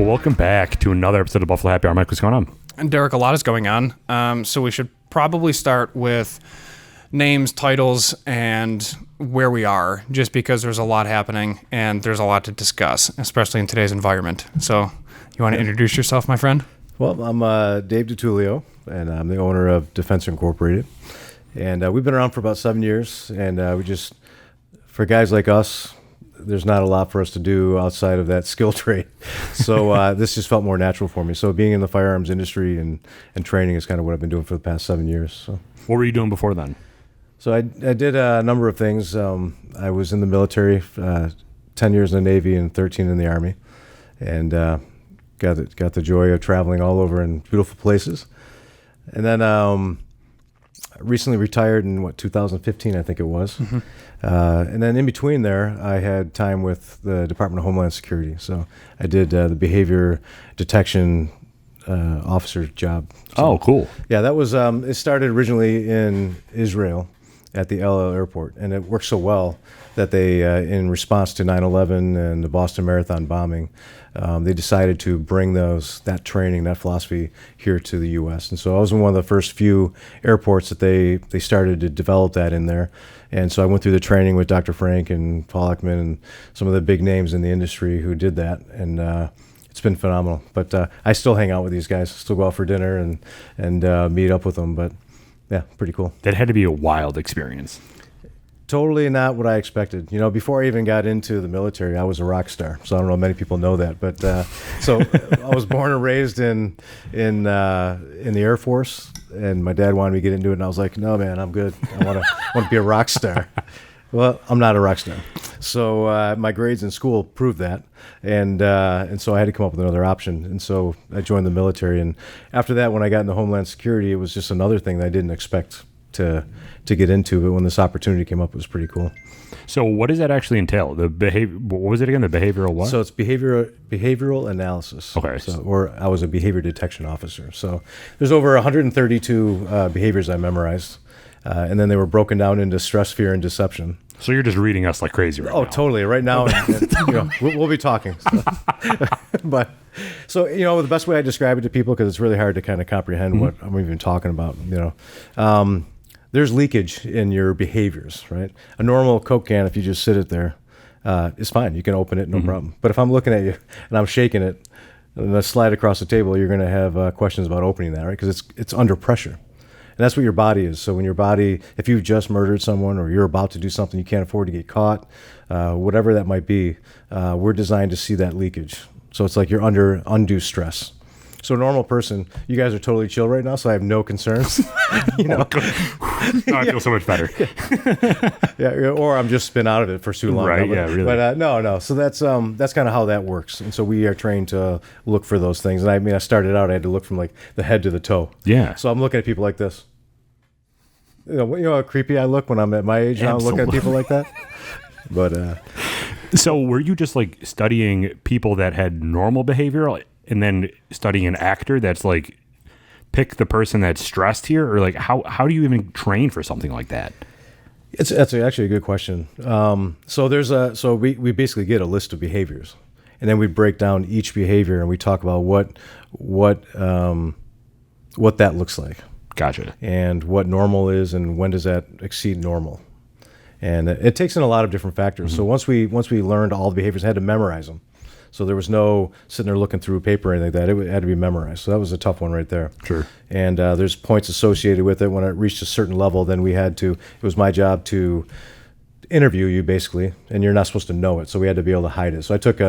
Well, welcome back to another episode of Buffalo Happy Hour. Mike, what's going on? And Derek, a lot is going on. So we should probably start with names, titles, and where we are, just because there's a lot happening and there's a lot to discuss, especially in today's environment. So you want to introduce yourself, my friend? Well, I'm Dave DiTullio, and I'm the owner of Defensor Inc. And we've been around for about 7 years, and for guys like us, there's not a lot for us to do outside of that skill trade. So this just felt more natural for me. So being in the firearms industry and training is kind of what I've been doing for the past 7 years. So. What were you doing before then? So I did a number of things. I was in the military, 10 years in the Navy and 13 in the Army, and got the joy of traveling all over in beautiful places. And then recently retired in 2015, I think it was. Mm-hmm. And then in between there, I had time with the Department of Homeland Security. So I did the behavior detection officer job. So, oh, cool. Yeah, that was, it started originally in Israel at the El Al airport. And it worked so well that they, in response to 9/11 and the Boston Marathon bombing, they decided to bring that training, that philosophy here to the U.S. And so I was in one of the first few airports that they started to develop that in there. And so I went through the training with Dr. Frank and Paul Ekman and some of the big names in the industry who did that. And it's been phenomenal. But I still hang out with these guys, still go out for dinner and meet up with them. But yeah, pretty cool. That had to be a wild experience. Totally not what I expected. You know, before I even got into the military, I was a rock star. So I don't know if many people know that, but so I was born and raised in the Air Force, and my dad wanted me to get into it, and I was like, no, man, I'm good. I want to be a rock star. Well, I'm not a rock star. So my grades in school proved that, and so I had to come up with another option, and so I joined the military. And after that, when I got into Homeland Security, it was just another thing that I didn't expect to get into, but when this opportunity came up, it was pretty cool. So what does that actually entail? What was it again? The behavioural what? So it's behavioral analysis. Okay. Or I was a behavior detection officer. So there's over 132 behaviors I memerized, and then they were broken down into stress, fear, and deception. So you're just reading us like crazy right now. Oh, totally. Right now, we'll be talking. But so, the best way I describe it to people, because it's really hard to kind of comprehend what I'm even talking about, there's leakage in your behaviors, right? A normal Coke can, if you just sit it there, is fine. You can open it, no problem. But if I'm looking at you and I'm shaking it and I slide across the table, you're going to have questions about opening that, right? Because it's under pressure. And that's what your body is. So when your body, if you've just murdered someone or you're about to do something you can't afford to get caught, whatever that might be, we're designed to see that leakage. So it's like you're under undue stress. So a normal person, you guys are totally chill right now, so I have no concerns. I feel so much better. Yeah, or I'm just spin out of it for too long. Right, now, yeah, really. But no. So that's kind of how that works. And so we are trained to look for those things. And I started out, I had to look from like the head to the toe. Yeah. So I'm looking at people like this. You know how creepy I look when I'm at my age now, looking at people like that? But so were you just like studying people that had normal behavior and then studying an actor that's like, pick the person that's stressed here? Or like, how do you even train for something like that? That's actually a good question. So we basically get a list of behaviors, and then we break down each behavior and we talk about what that looks like. Gotcha. And what normal is, and when does that exceed normal? And it takes in a lot of different factors. Mm-hmm. So once we learned all the behaviors, I had to memorize them. So there was no sitting there looking through paper or anything like that. It had to be memorized. So that was a tough one right there. Sure. And there's points associated with it. When it reached a certain level, then it was my job to interview you basically, and you're not supposed to know it. So we had to be able to hide it. So I took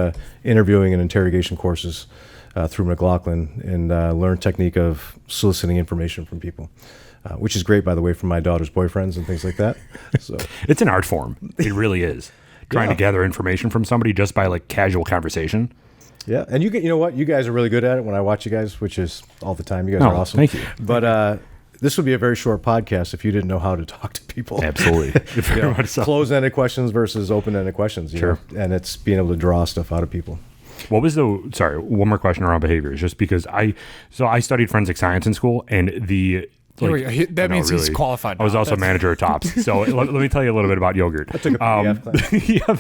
interviewing and interrogation courses through McLaughlin and learned technique of soliciting information from people. Which is great, by the way, from my daughter's boyfriends and things like that. So it's an art form. It really is. Trying to gather information from somebody just by like casual conversation. Yeah, and you know what? You guys are really good at it when I watch you guys, which is all the time. You guys are awesome. Thank you. But this would be a very short podcast if you didn't know how to talk to people. Absolutely. Closed-ended questions versus open-ended questions. Sure. And it's being able to draw stuff out of people. What was one more question around behaviors, just because I studied forensic science in school, and the Here we go. That means he's qualified. I was now. also manager at Tops. So let me tell you a little bit about yogurt. I took a PDF class. Yeah,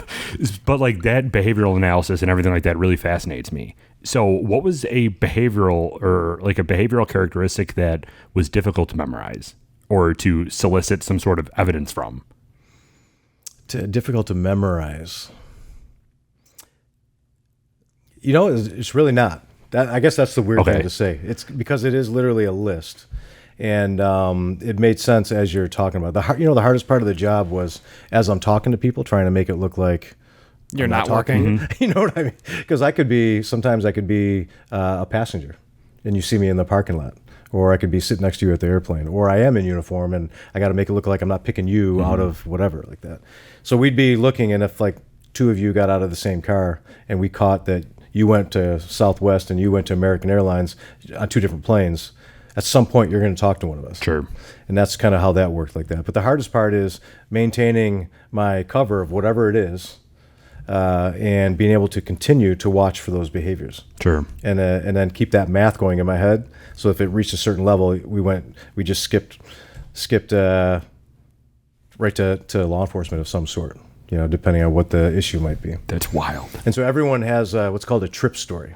but like that behavioral analysis and everything like that really fascinates me. So what was a behavioral characteristic that was difficult to memorize or to solicit some sort of evidence from? Difficult to memorize. It's really not. I guess that's the weird thing to say. It's because it is literally a list. And it made sense as you're talking about. The hardest part of the job was as I'm talking to people, trying to make it look like you're not working. Mm-hmm. You know what I mean? Because sometimes I could be a passenger, and you see me in the parking lot, or I could be sitting next to you at the airplane, or I am in uniform, and I got to make it look like I'm not picking you out of whatever like that. So we'd be looking, and if like two of you got out of the same car, and we caught that you went to Southwest and you went to American Airlines on two different planes. At some point, you're going to talk to one of us. Sure. And that's kind of how that worked like that. But the hardest part is maintaining my cover of whatever it is and being able to continue to watch for those behaviors. Sure. And then keep that math going in my head. So if it reached a certain level, we just skipped right to law enforcement of some sort, depending on what the issue might be. That's wild. And so everyone has what's called a trip story,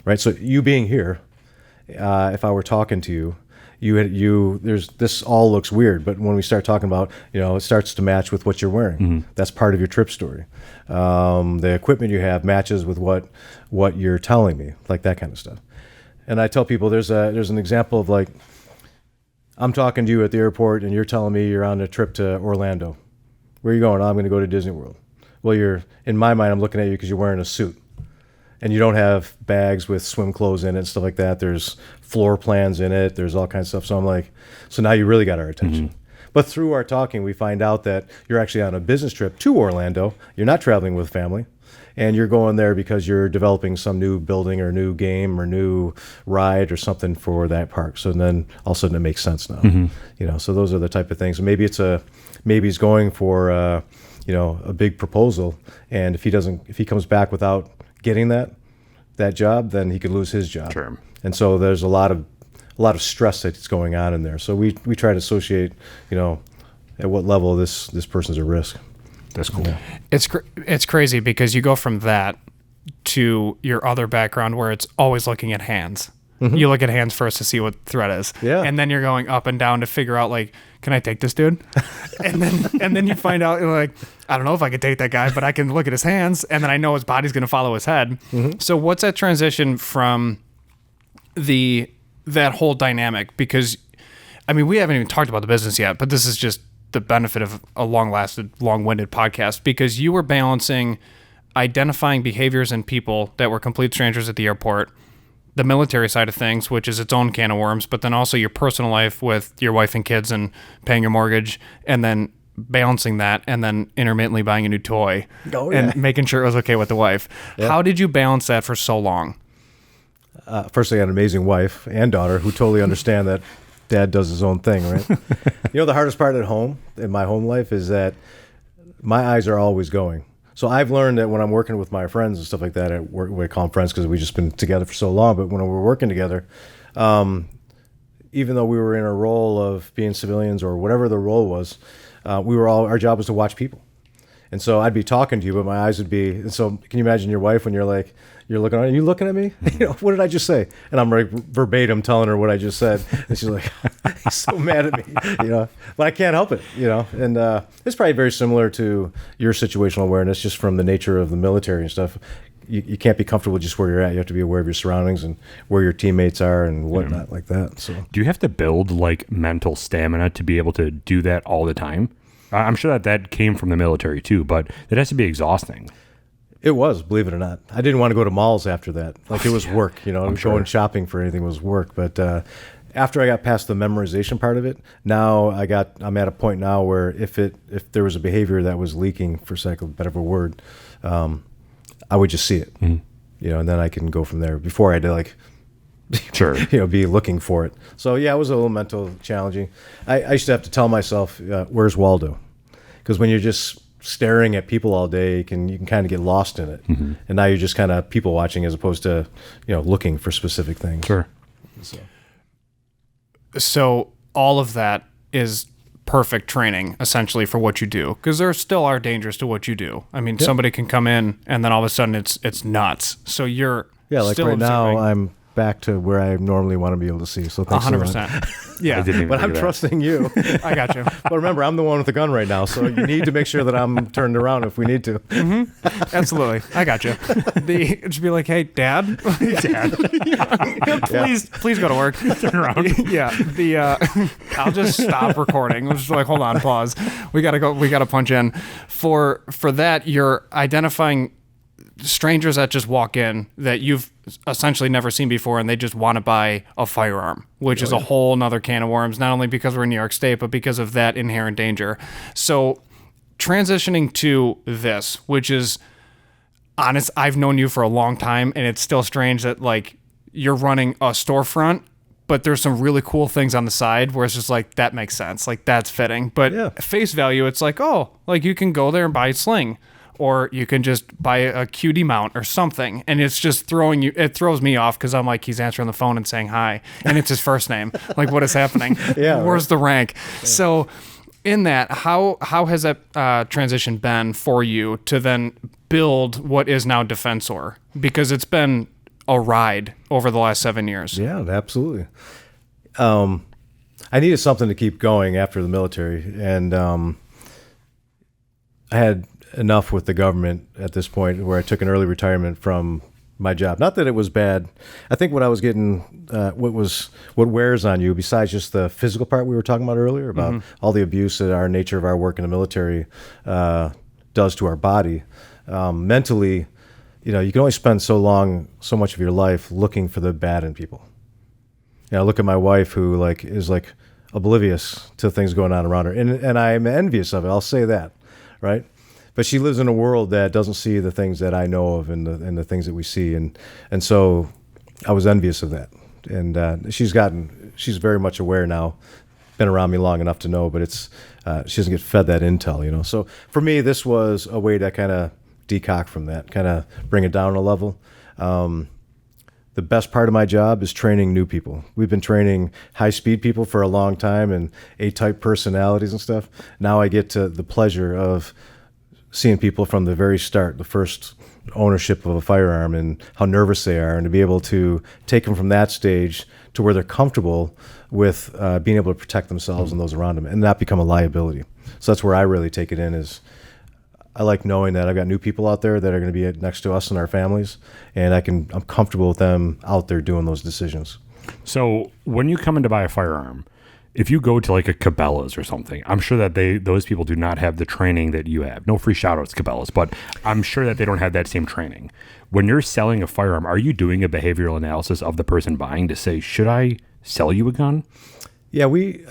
right? So you being here, if I were talking to you, this all looks weird, but when we start talking about, it starts to match with what you're wearing. Mm-hmm. That's part of your trip story. The equipment you have matches with what you're telling me, like that kind of stuff. And I tell people there's an example of like, I'm talking to you at the airport and you're telling me you're on a trip to Orlando. Where are you going? I'm going to go to Disney World. Well, in my mind, I'm looking at you because you're wearing a suit. And you don't have bags with swim clothes in it and stuff like that. There's floor plans in it. There's all kinds of stuff. So I'm like, so now you really got our attention. Mm-hmm. But through our talking, we find out that you're actually on a business trip to Orlando. You're not traveling with family. And you're going there because you're developing some new building or new game or new ride or something for that park. So then all of a sudden it makes sense now. Mm-hmm. So those are the type of things. Maybe he's going for a big proposal. And if he comes back without getting that job, then he could lose his job. Sure. And so there's a lot of stress that's going on in there. So we try to associate, at what level this person's at risk. That's cool. Yeah. It's crazy because you go from that to your other background where it's always looking at hands. Mm-hmm. You look at hands first to see what threat is. Yeah. And then you're going up and down to figure out like, can I take this dude? and then you find out you're like, I don't know if I could take that guy, but I can look at his hands and then I know his body's going to follow his head. Mm-hmm. So what's that transition from that whole dynamic? Because I mean, we haven't even talked about the business yet, but this is just the benefit of a long-winded podcast, because you were balancing identifying behaviors in people that were complete strangers at the airport, the military side of things, which is its own can of worms, but then also your personal life with your wife and kids and paying your mortgage, and then balancing that, and then intermittently buying a new toy and making sure it was okay with the wife. Yeah. How did you balance that for so long? First, I had an amazing wife and daughter who totally understand that Dad does his own thing, right? The hardest part at home, in my home life, is that my eyes are always going. So I've learned that when I'm working with my friends and stuff like that, at work, we call them friends because we've just been together for so long, but when we're working together, even though we were in a role of being civilians or whatever the role was, our job was to watch people. And so I'd be talking to you, but my eyes would be, and so can you imagine your wife when you're looking at, are you looking at me? What did I just say? And I'm like verbatim telling her what I just said. And she's like, he's so mad at me, but I can't help it, and it's probably very similar to your situational awareness, just from the nature of the military and stuff. You can't be comfortable just where you're at. You have to be aware of your surroundings and where your teammates are and whatnot like that. So do you have to build like mental stamina to be able to do that all the time? I'm sure that came from the military too, but it has to be exhausting. It was, believe it or not. I didn't want to go to malls after that. Like it was work, going shopping for anything was work. But after I got past the memorization part of it, now I'm at a point now where if there was a behavior that was leaking, for sake of a better word, I would just see it, and then I can go from there. Before I had to sure, be looking for it. So yeah, it was a little mental challenging. I used to have to tell myself, where's Waldo? Because when you're just staring at people all day, you can kind of get lost in it. Mm-hmm. And now you're just kind of people watching as opposed to, looking for specific things. Sure. So all of that is perfect training essentially for what you do, because there still are dangers to what you do. I mean, somebody can come in and then all of a sudden it's nuts. So you're like still right observing. now I'm back to where I normally want to be able to see. So thanks 100%. Yeah. I didn't even But think I'm of that. trusting you. I got you. But remember, I'm the one with the gun right now, so you need to make sure that I'm turned around if we need to. Absolutely. I got you. Just be like, hey, Dad, please go to work. Turn around. Yeah. I'll just stop recording. We'll just be like, hold on, pause. We gotta go. We gotta punch in. For that, you're identifying strangers that just walk in that you've essentially never seen before, and they just want to buy a firearm, which is a whole nother can of worms, not only because we're in New York State, but because of that inherent danger. So transitioning to this, which is honest, I've known you for a long time, and it's still strange that like you're running a storefront, but there's some really cool things on the side where it's just like, that makes sense. Like that's fitting. But at face value, it's like, oh, like you can go there and buy a sling, or you can just buy a QD mount or something. And it's just it throws me off because I'm like, he's answering the phone and saying hi, and it's his first name. Like, what is happening? Where's the rank? Yeah. So in that, how has that transition been for you to then build what is now Defensor? Because it's been a ride over the last 7 years. Yeah, absolutely. I needed something to keep going after the military, and I had enough with the government at this point where I took an early retirement from my job. Not that it was bad. I think what I was getting, what wears on you, besides just the physical part we were talking about earlier, about all the abuse that our nature of our work in the military does to our body, mentally, you can only spend so much of your life looking for the bad in people. Look at my wife, who is oblivious to things going on around her, and I'm envious of it. I'll say that, right? But she lives in a world that doesn't see the things that I know of, and the things that we see, and so I was envious of that. And she's very much aware now, been around me long enough to know, but she doesn't get fed that intel, So for me, this was a way to kind of decock from that, kind of bring it down a level. The best part of my job is training new people. We've been training high-speed people for a long time, and A-type personalities and stuff. Now I get to the pleasure of seeing people from the very start, the first ownership of a firearm, and how nervous they are, and to be able to take them from that stage to where they're comfortable with being able to protect themselves and those around them, and not become a liability. So that's where I really take it in. Is I like knowing that I've got new people out there that are going to be next to us and our families, and I'm comfortable with them out there doing those decisions. So when you come in to buy a firearm, if you go to like a Cabela's or something, I'm sure that those people do not have the training that you have. No free shout outs, Cabela's, but I'm sure that they don't have that same training. When you're selling a firearm, are you doing a behavioral analysis of the person buying to say, should I sell you a gun? Yeah, we,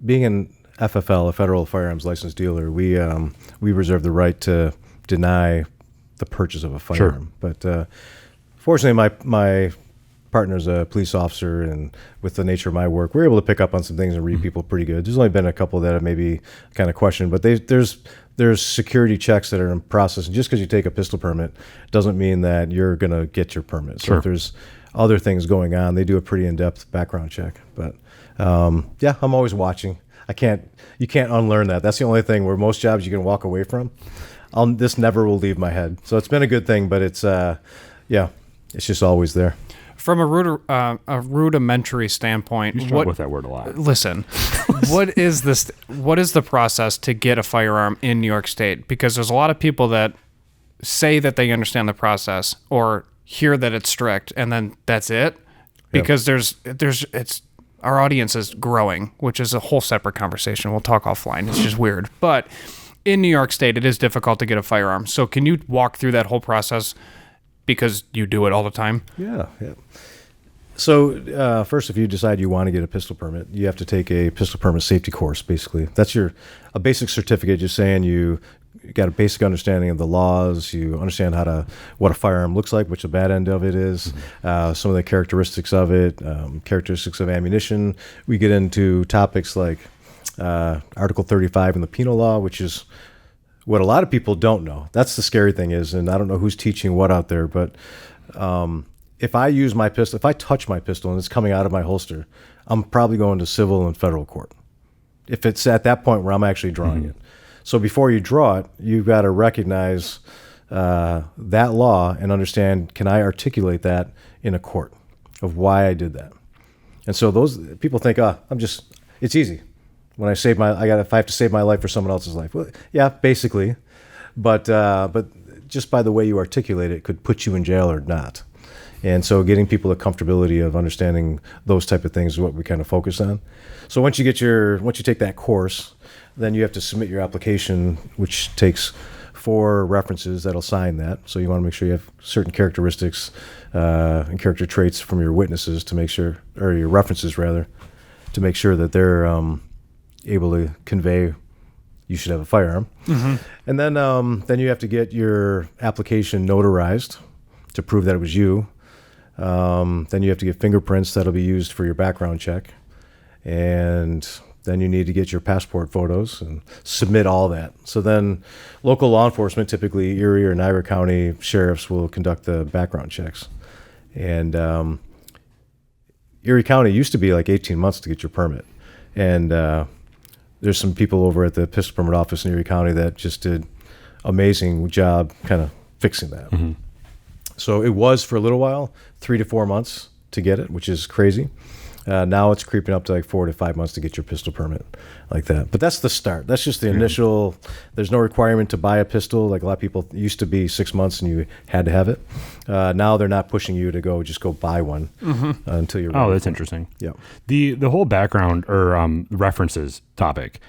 being an FFL, a federal firearms licensed dealer, we reserve the right to deny the purchase of a firearm. Sure. But fortunately, my partner's a police officer, and with the nature of my work, we're able to pick up on some things and read people pretty good. There's only been a couple that have maybe kind of questioned, but there's security checks that are in process. And just because you take a pistol permit doesn't mean that you're going to get your permit. So if there's other things going on, they do a pretty in-depth background check. But I'm always watching. You can't unlearn that. That's the only thing where most jobs you can walk away from. This never will leave my head. So it's been a good thing, but it's just always there. From a rudimentary standpoint, You struggle with that word a lot. Listen, what is the process to get a firearm in New York State? Because there's a lot of people that say that they understand the process or hear that it's strict, and then that's it. Because our audience is growing, which is a whole separate conversation. We'll talk offline. It's just weird. But in New York State, it is difficult to get a firearm. So can you walk through that whole process? Because you do it all the time? Yeah. So first, if you decide you want to get a pistol permit, you have to take a pistol permit safety course, basically. That's a basic certificate just saying you got a basic understanding of the laws, you understand what a firearm looks like, which the bad end of it is, some of the characteristics of it, characteristics of ammunition. We get into topics like Article 35 in the penal law, which is what a lot of people don't know. That's the scary thing is, and I don't know who's teaching what out there, but if I use my pistol, if I touch my pistol and it's coming out of my holster, I'm probably going to civil and federal court. If it's at that point where I'm actually drawing it. So before you draw it, you've got to recognize that law and understand, can I articulate that in a court of why I did that? And so those people think, it's easy. When I if I have to save my life for someone else's life. Well, yeah, basically. But just by the way you articulate it could put you in jail or not. And so getting people the comfortability of understanding those type of things is what we kind of focus on. So once you take that course, then you have to submit your application, which takes 4 references that'll sign that. So you want to make sure you have certain characteristics and character traits from your witnesses to make sure, or your references rather, to make sure that they're able to convey you should have a firearm. And then you have to get your application notarized to prove that it was you. Then you have to get fingerprints that'll be used for your background check. And then you need to get your passport photos and submit all that. So then local law enforcement, typically Erie or Niagara County sheriffs, will conduct the background checks. And Erie County used to be like 18 months to get your permit. And there's some people over at the pistol permit office in Erie County that just did amazing job kind of fixing that. So it was for a little while, 3 to 4 months to get it, which is crazy. Now it's creeping up to like 4 to 5 months to get your pistol permit like that. But that's the start. That's just the initial. There's no requirement to buy a pistol. Like a lot of people, it used to be 6 months and you had to have it. Now they're not pushing you to go buy one until you're ready. Oh, that's interesting. Yeah. The whole background or references topic.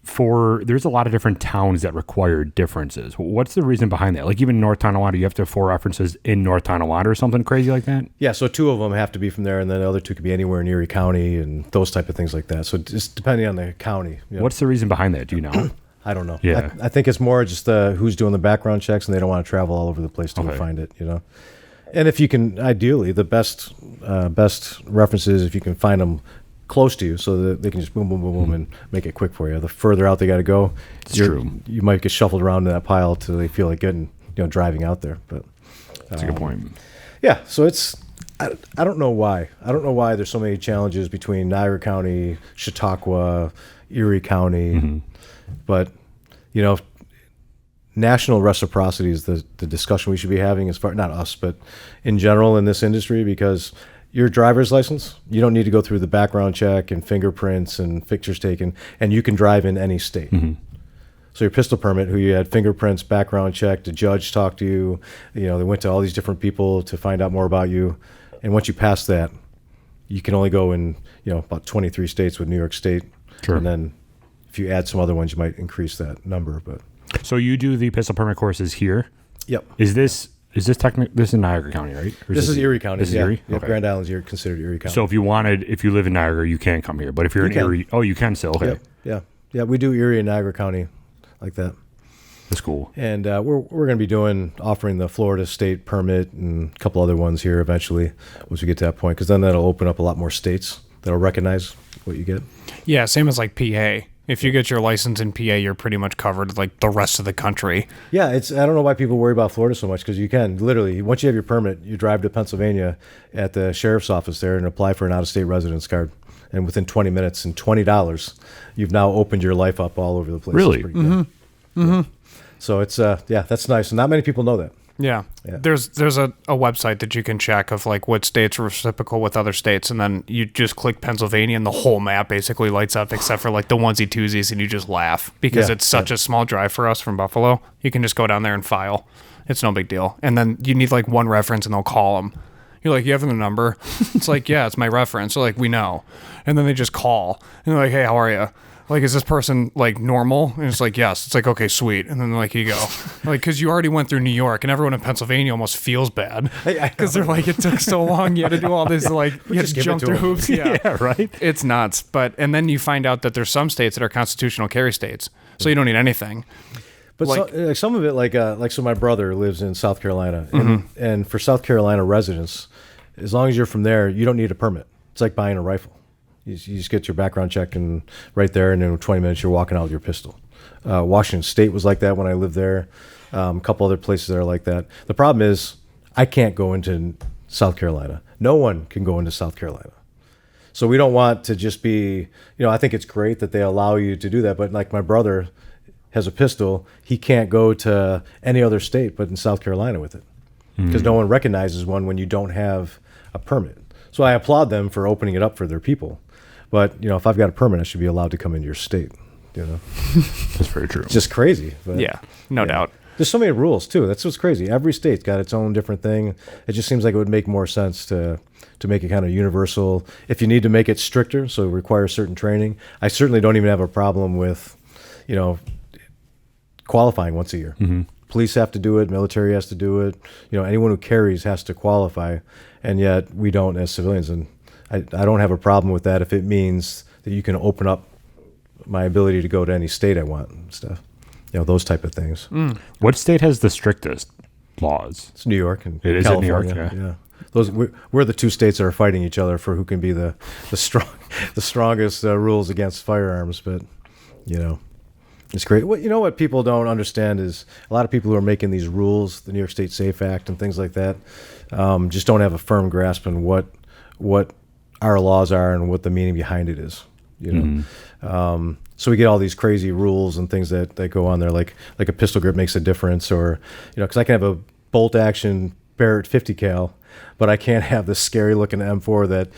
There's a lot of different towns that require differences. What's the reason behind that? Like even North Tonawanda, you have to have 4 references in North Tonawanda or something crazy like that? Yeah, so 2 of them have to be from there, and then the other 2 could be anywhere in Erie County and those type of things like that. So just depending on the county. What's the reason behind that? Do you know? I don't know. Yeah. I think it's more just who's doing the background checks, and they don't want to travel all over the place to find it, And if you can, ideally, the best references, if you can find them close to you so that they can just boom, boom, boom, boom, and make it quick for you. The further out they got to go, you might get shuffled around in that pile till they feel like getting, driving out there. But that's a good point. Yeah, so I don't know why. I don't know why there's so many challenges between Niagara County, Chautauqua, Erie County, but national reciprocity is the discussion we should be having as far, not us, but in general in this industry, because your driver's license, you don't need to go through the background check and fingerprints and pictures taken, and you can drive in any state. So your pistol permit, who you had fingerprints, background check, the judge talked to you, they went to all these different people to find out more about you. And once you pass that, you can only go in, about 23 states with New York State. Sure. And then if you add some other ones, you might increase that number. But so you do the pistol permit courses here? Yep. Is this this is Niagara County, right? Or this is Erie County. This is Erie? Yep, Okay. Grand Island's considered Erie County. So if you live in Niagara, you can't come here. But if you're in Erie, you can still. Okay. Yep. Yeah, we do Erie and Niagara County like that. That's cool. And we're going to be offering the Florida state permit and a couple other ones here eventually once we get to that point, because then that'll open up a lot more states that'll recognize what you get. Yeah, same as like PA. If you get your license in PA, you're pretty much covered like the rest of the country. Yeah, I don't know why people worry about Florida so much, because you can literally, once you have your permit, you drive to Pennsylvania at the sheriff's office there and apply for an out-of-state residence card. And within 20 minutes and $20, you've now opened your life up all over the place. Really? Yeah. So it's, that's nice. And not many people know that. Yeah. There's a website that you can check of like what states are reciprocal with other states, and then you just click Pennsylvania and the whole map basically lights up except for like the onesie twosies, and you just laugh because it's such a small drive for us from Buffalo. You can just go down there and file. It's no big deal. And then you need like one reference and they'll call them. You're like, you have the number? It's like, yeah, it's my reference. They're like, we know. And then they just call and they're like, hey, how are you? Like, is this person like normal? And it's like, yes. It's like, okay, sweet. And then they're like, here you go. Like, because you already went through New York, and everyone in Pennsylvania almost feels bad because they're like, it took so long. You had to do all this, like, you had to jump through hoops. Yeah, right. It's nuts. And then you find out that there's some states that are constitutional carry states, so you don't need anything. But like some of it, so my brother lives in South Carolina, and for South Carolina residents, as long as you're from there, you don't need a permit. It's like buying a rifle. You just get your background check and right there, and in 20 minutes you're walking out with your pistol. Washington State was like that when I lived there. A couple other places that are like that. The problem is I can't go into South Carolina. No one can go into South Carolina. So we don't want to just be, I think it's great that they allow you to do that. But like my brother has a pistol, he can't go to any other state but in South Carolina with it because no one recognizes one when you don't have a permit. So I applaud them for opening it up for their people. But, if I've got a permit, I should be allowed to come into your state, That's very true. It's just crazy. But, Yeah, no doubt. There's so many rules, too. That's what's crazy. Every state's got its own different thing. It just seems like it would make more sense to make it kind of universal. If you need to make it stricter, so it requires certain training, I certainly don't even have a problem with, qualifying once a year. Police have to do it. Military has to do it. Anyone who carries has to qualify, and yet we don't as civilians. And I don't have a problem with that if it means that you can open up my ability to go to any state I want and stuff. Those type of things. What state has the strictest laws? It's New York and It is in New York, California. Yeah. We're the two states that are fighting each other for who can be the strongest rules against firearms. But it's great. What people don't understand is a lot of people who are making these rules, the New York State Safe Act and things like that, just don't have a firm grasp on what our laws are and what the meaning behind it is. So we get all these crazy rules and things that go on there, like a pistol grip makes a difference, or because I can have a bolt action Barrett 50 cal, but I can't have this scary looking M4 that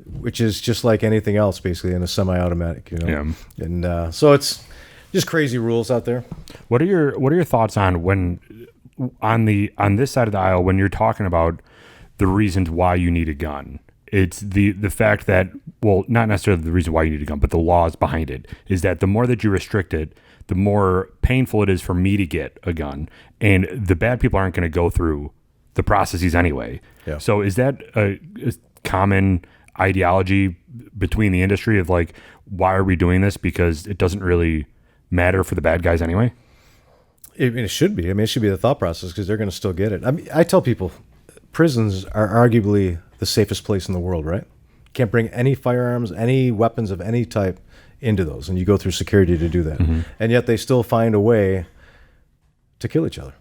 which is just like anything else basically in a semi-automatic. And so it's just crazy rules out there. What are your thoughts on when on this side of the aisle when you're talking about the reasons why you need a gun? It's the fact that, well, not necessarily the reason why you need a gun, but the laws behind it is that the more that you restrict it, the more painful it is for me to get a gun. And the bad people aren't going to go through the processes anyway. Yeah. So is that a common ideology between the industry of like, why are we doing this? Because it doesn't really matter for the bad guys anyway? It should be. It should be the thought process because they're going to still get it. I tell people prisons are arguably the safest place in the world, right? Can't bring any firearms, any weapons of any type into those, and you go through security to do that. And yet they still find a way to kill each other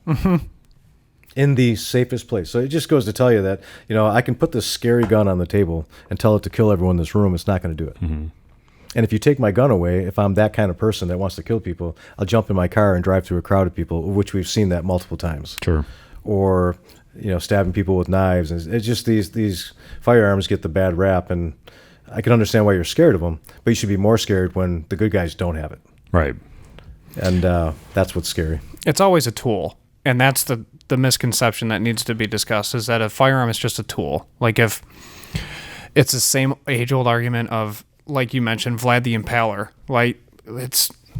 in the safest place. So it just goes to tell you that, I can put this scary gun on the table and tell it to kill everyone in this room. It's not going to do it. And if you take my gun away, if I'm that kind of person that wants to kill people, I'll jump in my car and drive through a crowd of people, which we've seen that multiple times. Sure. Or stabbing people with knives. And it's just these firearms get the bad rap, and I can understand why you're scared of them, but you should be more scared when the good guys don't have it. Right. And that's what's scary. It's always a tool, and that's the misconception that needs to be discussed, is that a firearm is just a tool. Like if it's the same age-old argument of, like you mentioned, Vlad the Impaler. Like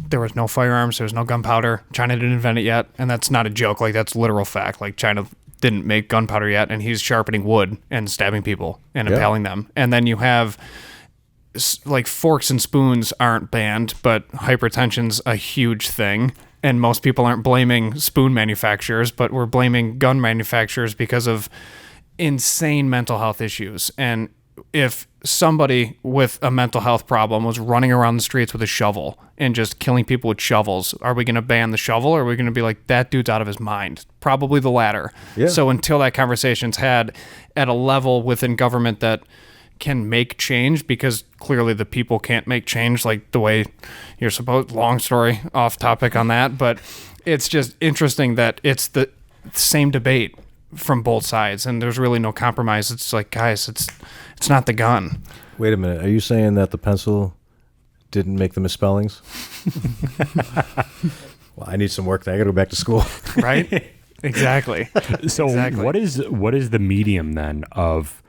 there was no firearms, there was no gunpowder. China didn't invent it yet, and that's not a joke. Like that's literal fact. Like China didn't make gunpowder yet, and he's sharpening wood and stabbing people and impaling them. And then you have like forks and spoons aren't banned, but hypertension's a huge thing. And most people aren't blaming spoon manufacturers, but we're blaming gun manufacturers because of insane mental health issues. And if somebody with a mental health problem was running around the streets with a shovel and just killing people with shovels, are we going to ban the shovel, or are we going to be like, that dude's out of his mind? Probably the latter. Yeah. So until that conversation's had at a level within government that can make change, because clearly the people can't make change like the way you're supposed. Long story, off topic on that, but it's just interesting that it's the same debate from both sides, and there's really no compromise. It's like, guys, it's not the gun. Wait a minute. Are you saying that the pencil didn't make the misspellings? Well, I need some work. I got to go back to school. Right? Exactly. So Exactly. what is the medium then of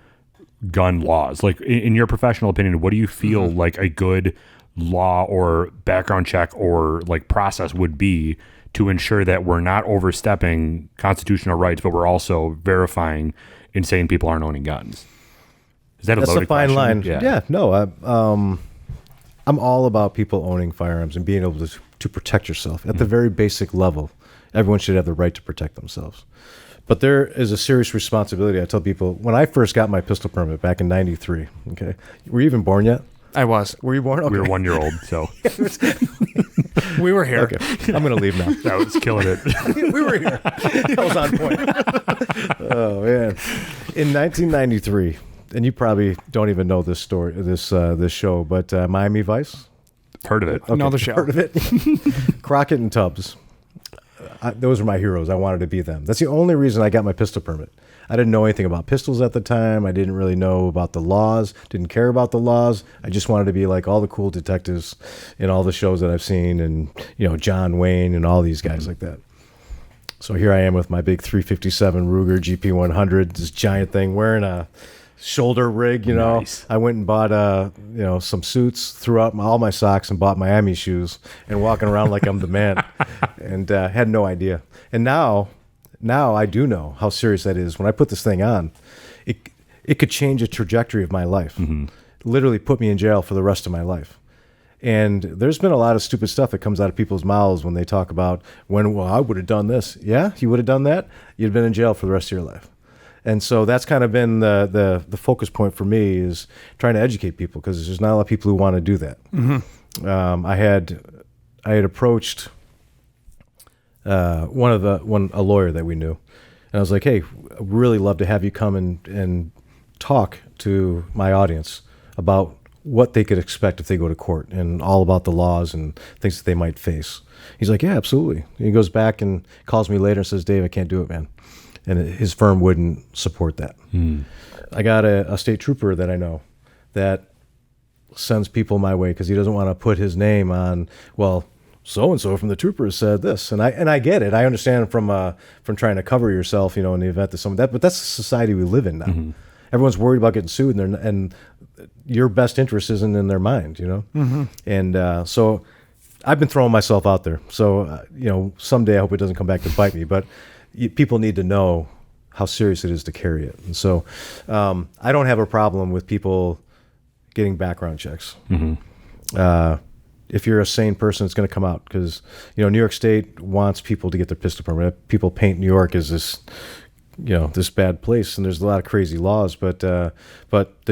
gun laws? Like in your professional opinion, what do you feel like a good law or background check or like process would be to ensure that we're not overstepping constitutional rights, but we're also verifying insane people aren't owning guns? Is that a That's loaded a fine question? line. Yeah. No, I'm all about people owning firearms and being able to protect yourself at the very basic level. Everyone should have the right to protect themselves. But there is a serious responsibility. I tell people, when I first got my pistol permit back in '93, okay, were you even born yet? I was. Were you born? Okay. We were 1 year old, so We were here. Okay, I'm going to leave now. that was killing it. We were here. That was on point. Oh, man. In 1993, and you probably don't even know this story, this show, but Miami Vice. Heard of it? Okay, Know the show. Heard of it? Crockett and Tubbs. Those were my heroes. I wanted to be them. That's the only reason I got my pistol permit. I didn't know anything about pistols at the time. I didn't really know about the laws. Didn't care about the laws. I just wanted to be like all the cool detectives in all the shows that I've seen, and John Wayne and all these guys like that. So here I am with my big 357 Ruger GP100, this giant thing, wearing a shoulder rig. Nice. I went and bought some suits, threw out all my socks, and bought Miami shoes, and walking around like I'm the man, and had no idea. And now I do know how serious that is. When I put this thing on, it could change the trajectory of my life. Mm-hmm. Literally put me in jail for the rest of my life. And there's been a lot of stupid stuff that comes out of people's mouths when they talk about I would have done this. Yeah, you would have done that. You'd been in jail for the rest of your life. And so that's kind of been the focus point for me, is trying to educate people, because there's not a lot of people who want to do that. Mm-hmm. I had approached a lawyer that we knew, and I was like, hey, I'd really love to have you come and talk to my audience about what they could expect if they go to court, and all about the laws and things that they might face. He's like, yeah, absolutely. And he goes back and calls me later and says, Dave, I can't do it, man. And his firm wouldn't support that. I got a state trooper that I know that sends people my way because he doesn't want to put his name on, well, so-and-so from the troopers said this. And I get it. I understand from trying to cover yourself, in the event that but that's the society we live in now. Mm-hmm. Everyone's worried about getting sued, and your best interest isn't in their mind, Mm-hmm. And so I've been throwing myself out there. So, someday I hope it doesn't come back to bite me, but people need to know how serious it is to carry it. And so I don't have a problem with people getting background checks. Mm-hmm. If you're a sane person, it's going to come out, because, New York State wants people to get their pistol permit. People paint New York as this, this bad place, and there's a lot of crazy laws, but the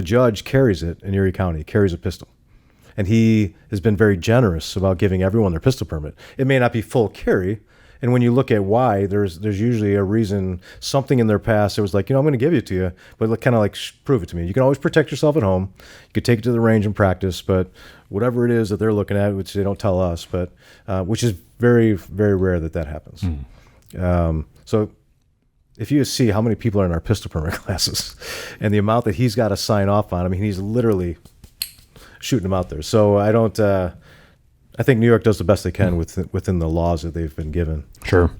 judge carries it in Erie County, carries a pistol. And he has been very generous about giving everyone their pistol permit. It may not be full carry, and when you look at why, there's usually a reason, something in their past. It was like, I'm going to give it to you, but kind of like, prove it to me. You can always protect yourself at home. You could take it to the range and practice, but whatever it is that they're looking at, which they don't tell us, but which is very, very rare that happens. So if you see how many people are in our pistol permit classes and the amount that he's got to sign off on, he's literally shooting them out there. So I think New York does the best they can within the laws that they've been given. Sure.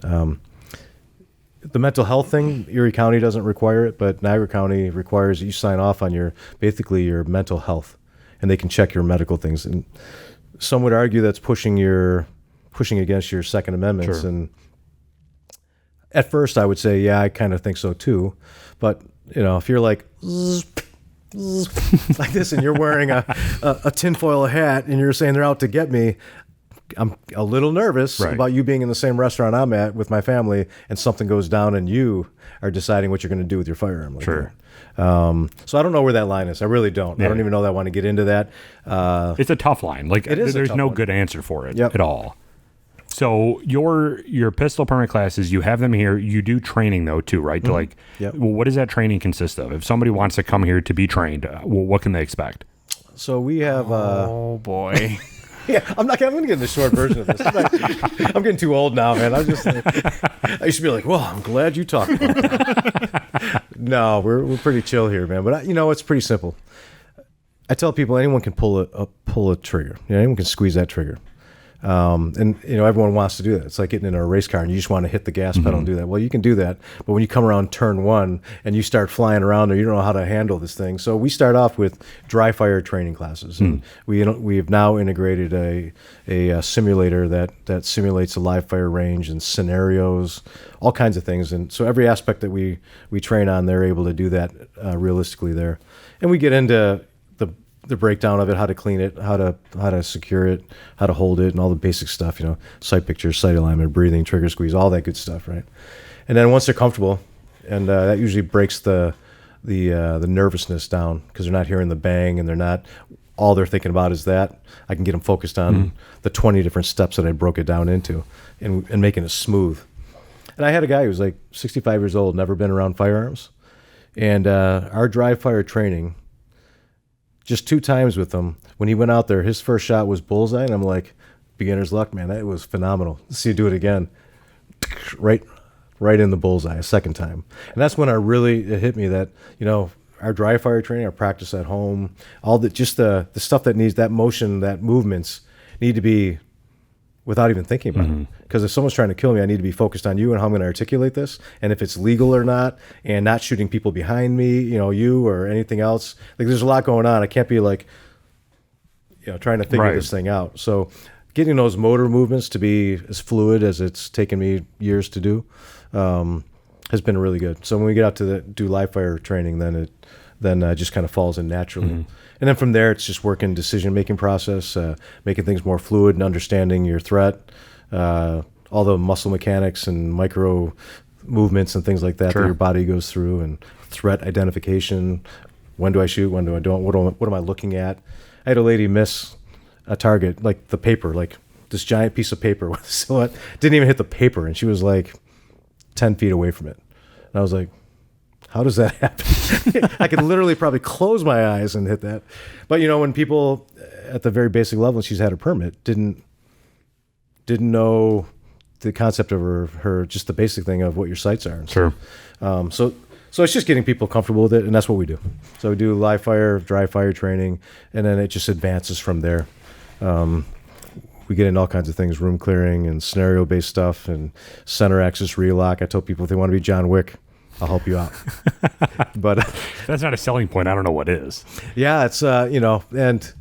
The mental health thing, Erie County doesn't require it, but Niagara County requires that you sign off on your mental health, and they can check your medical things. And some would argue that's pushing against your Second Amendments. Sure. And at first I would say, yeah, I kind of think so too. But, if you're like like this, and you're wearing a tinfoil hat, and you're saying they're out to get me, I'm a little nervous about you being in the same restaurant I'm at with my family, and something goes down and you are deciding what you're going to do with your firearm. Like sure. So I don't know where that line is. I really don't. Yeah. I don't even know that I want to get into that. It's a tough line. Like, there's no good answer for it at all. So your pistol permit classes, you have them here. You do training though too, right? Mm-hmm. Well, what does that training consist of? If somebody wants to come here to be trained, what can they expect? So we have. Oh boy. Yeah, I'm going to get in the short version of this. I'm getting too old now, man. I used to be like, well, I'm glad you talked about that. No, we're pretty chill here, man. But it's pretty simple. I tell people anyone can pull a trigger. Anyone can squeeze that trigger. And everyone wants to do that. It's like getting in a race car and you just want to hit the gas pedal and do that. Well, you can do that, but when you come around turn one and you start flying around, or you don't know how to handle this thing. So we start off with dry fire training classes, and we have now integrated a simulator that simulates a live fire range and scenarios, all kinds of things. And so every aspect that we train on, they're able to do that realistically there. And we get into the breakdown of it, how to clean it, how to secure it, how to hold it, and all the basic stuff, sight picture, sight alignment, breathing, trigger squeeze, all that good stuff, right? And then once they're comfortable, and that usually breaks the nervousness down, because they're not hearing the bang, and all they're thinking about is that. I can get them focused on the 20 different steps that I broke it down into, and making it smooth. And I had a guy who was like 65 years old, never been around firearms. And our dry fire training, just 2 times with him, when he went out there, his first shot was bullseye, and I'm like, beginner's luck, man. That was phenomenal. Let's see you do it again. Right in the bullseye a second time. And that's when it hit me that, our dry fire training, our practice at home, all the stuff that needs that motion, that movements need to be without even thinking about it. Because if someone's trying to kill me, I need to be focused on you and how I'm going to articulate this, and if it's legal or not, and not shooting people behind me, you or anything else. Like, there's a lot going on. I can't be like, trying to figure this thing out. So getting those motor movements to be as fluid as it's taken me years to do has been really good. So when we get out to do live fire training, then it just kind of falls in naturally. And then from there, it's just working decision-making process, making things more fluid and understanding your threat, all the muscle mechanics and micro movements and things like that that your body goes through, and threat identification. When do I shoot? When do I don't? What am I looking at? I had a lady miss a target, like the paper, like this giant piece of paper with a silhouette, didn't even hit the paper, and she was like 10 feet away from it. And I was like, how does that happen? I could literally probably close my eyes and hit that. But when people at the very basic level, she's had a permit, didn't know the concept of her just the basic thing of what your sights are. Sure. So it's just getting people comfortable with it, and that's what we do. So we do live fire, dry fire training, and then it just advances from there. We get into all kinds of things, room clearing and scenario-based stuff and center axis relock. I tell people if they want to be John Wick, I'll help you out. But that's not a selling point. I don't know what is. Yeah, it's and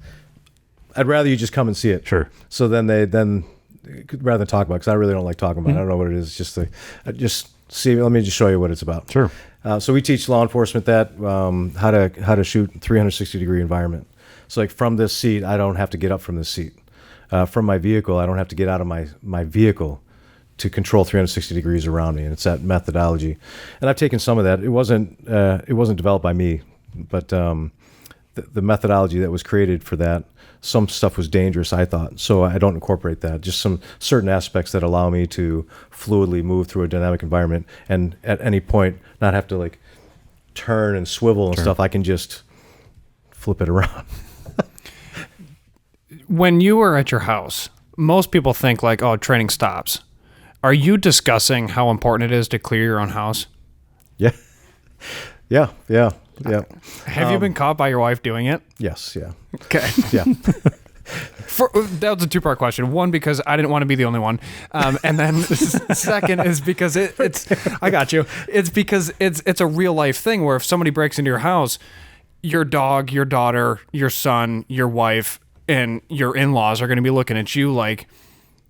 I'd rather you just come and see it. Sure. So then rather than talk about it, because I really don't like talking about it. I don't know what it is. Just see. Let me just show you what it's about. Sure. So we teach law enforcement that how to shoot 360-degree environment. So like from this seat, I don't have to get up from this seat. From my vehicle, I don't have to get out of my vehicle to control 360 degrees around me, and it's that methodology. And I've taken some of that. It wasn't developed by me, but the methodology that was created for that, some stuff was dangerous, I thought, so I don't incorporate that. Just some certain aspects that allow me to fluidly move through a dynamic environment, and at any point not have to like turn and swivel and stuff. I can just flip it around. When you are at your house, most people think like, oh, training stops. Are you discussing how important it is to clear your own house? Yeah. Have you been caught by your wife doing it? Yes. Yeah. Okay. Yeah. That was a 2-part question. One, because I didn't want to be the only one. And then second is because it's, I got you. It's because it's a real life thing where if somebody breaks into your house, your dog, your daughter, your son, your wife, and your in-laws are going to be looking at you like,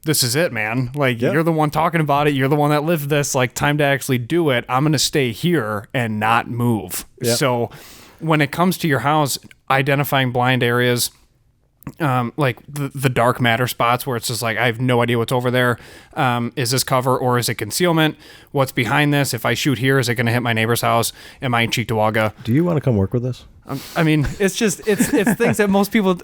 this is it, man. Like, you're the one talking about it. You're the one that lived this. Like, time to actually do it. I'm going to stay here and not move. Yep. So when it comes to your house, identifying blind areas, like the dark matter spots where it's just like, I have no idea what's over there. Is this cover or is it concealment? What's behind this? If I shoot here, is it going to hit my neighbor's house? Am I in Cheektowaga? Do you want to come work with us? I mean, it's things that most people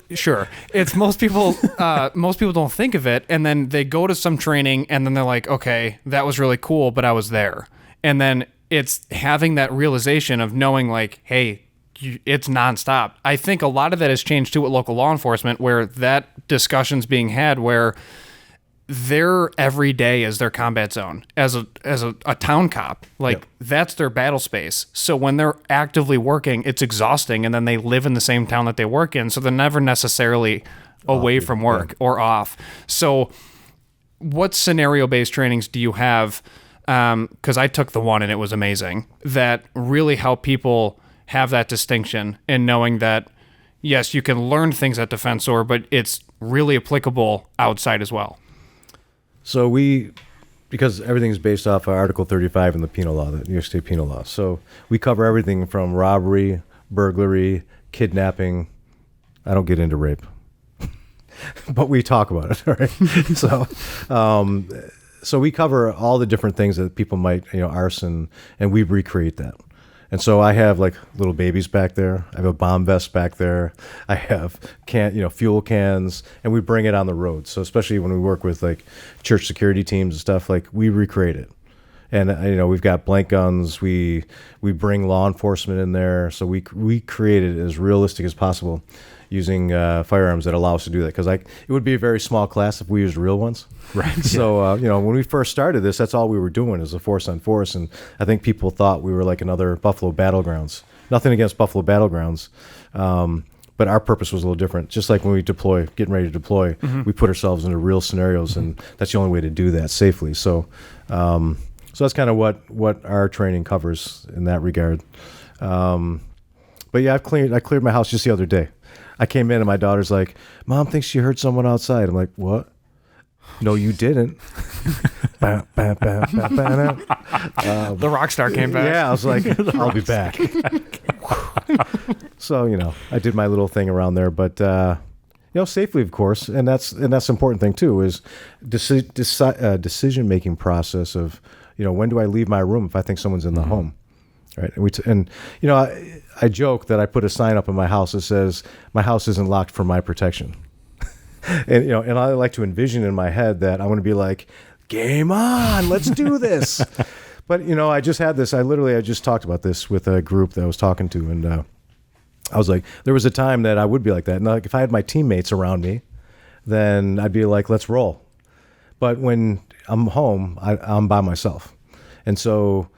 don't think of it. And then they go to some training and then they're like, okay, that was really cool, but I was there. And then it's having that realization of knowing like, hey, it's nonstop. I think a lot of that has changed too with local law enforcement, where that discussion's being had, where their every day is their combat zone as a town cop. Like that's their battle space. So when they're actively working, it's exhausting, and then they live in the same town that they work in, so they're never necessarily away from work or off. So what scenario-based trainings do you have? Because I took the one and it was amazing, that really help people have that distinction and knowing that, yes, you can learn things at Defensor, but it's really applicable outside as well. So because everything's based off of Article 35 in the penal law, the New York State penal law. So we cover everything from robbery, burglary, kidnapping. I don't get into rape, but we talk about it. All right. So we cover all the different things that people might, arson, and we recreate that. And so I have like little babies back there. I have a bomb vest back there. I have fuel cans, and we bring it on the road. So especially when we work with like church security teams and stuff, like we recreate it. And we've got blank guns. We bring law enforcement in there, so we create it as realistic as possible, using firearms that allow us to do that. Because it would be a very small class if we used real ones. Right. So when we first started this, that's all we were doing is a force on force, and I think people thought we were like another Buffalo Battlegrounds. Nothing against Buffalo Battlegrounds. But our purpose was a little different. Just like when we deploy, getting ready to deploy, we put ourselves into real scenarios, and that's the only way to do that safely. So, so that's kind of what our training covers in that regard. But yeah, I cleared my house just the other day. I came in and my daughter's like, "Mom thinks she heard someone outside." I'm like, "What? No, you didn't." The rock star came back. Yeah, I was like, "I'll be back." So I did my little thing around there, but safely, of course, and that's the important thing too is decision making process of when do I leave my room if I think someone's in the home, right? And I joke that I put a sign up in my house that says my house isn't locked for my protection, and and I like to envision in my head that I want to be like, game on, let's do this. But I just had this. I just talked about this with a group that I was talking to, and I was like, there was a time that I would be like that. And like if I had my teammates around me, then I'd be like, let's roll. But when I'm home, I'm by myself, and so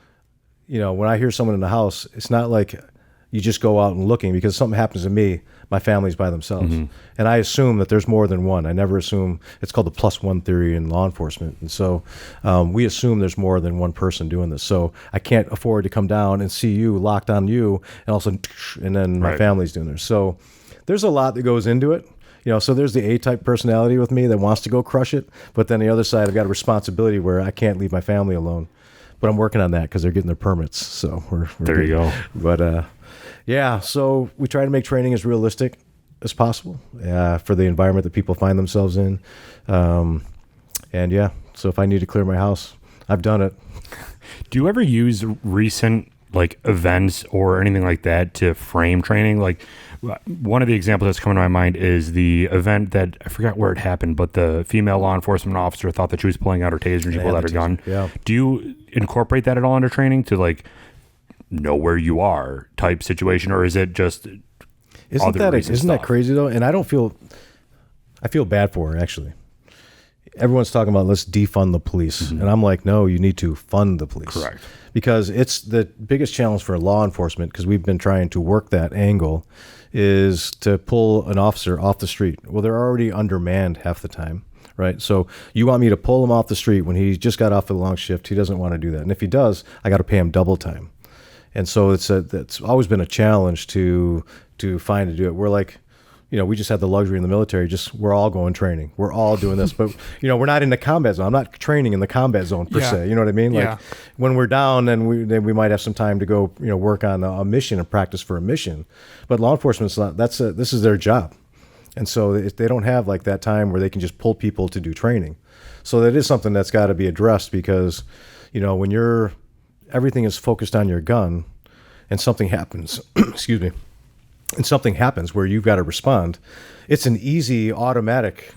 when I hear someone in the house, it's not like you just go out and looking, because something happens to me, my family's by themselves. And I assume that there's more than one. I never assume. It's called the +1 theory in law enforcement. And so we assume there's more than one person doing this. So I can't afford to come down and see you locked on you and also, and then my family's doing this. So there's a lot that goes into it. So there's the A-type personality with me that wants to go crush it. But then the other side, I've got a responsibility where I can't leave my family alone. But I'm working on that because they're getting their permits. So we're there good. you go. But yeah, so we try to make training as realistic as possible for the environment that people find themselves in. And yeah, so if I need to clear my house, I've done it. Do you ever use recent events or anything like that to frame training? Like one of the examples that's coming to my mind is the event that I forgot where it happened, but the female law enforcement officer thought that she was pulling out her taser and she pulled out her gun. Yeah. Do you incorporate that at all into training to know where you are type situation, or is it just isn't that crazy though? And I feel bad for her actually. Everyone's talking about let's defund the police, and I'm like, no, you need to fund the police. Correct. Because it's the biggest challenge for law enforcement, because we've been trying to work that angle, is to pull an officer off the street. Well, they're already undermanned half the time, right? So you want me to pull him off the street when he just got off a long shift. He doesn't want to do that, and if he does, I got to pay him double time. And so it's always been a challenge to find to do it. We're like, we just had the luxury in the military. We're all going training. We're all doing this, but we're not in the combat zone. I'm not training in the combat zone per se. You know what I mean? Like when we're down, then we might have some time to go, work on a mission and practice for a mission. But law enforcement's not. This is their job, and so they don't have like that time where they can just pull people to do training. So that is something that's got to be addressed, because when everything is focused on your gun, and something happens. Excuse me. And something happens where you've got to respond, it's an easy automatic.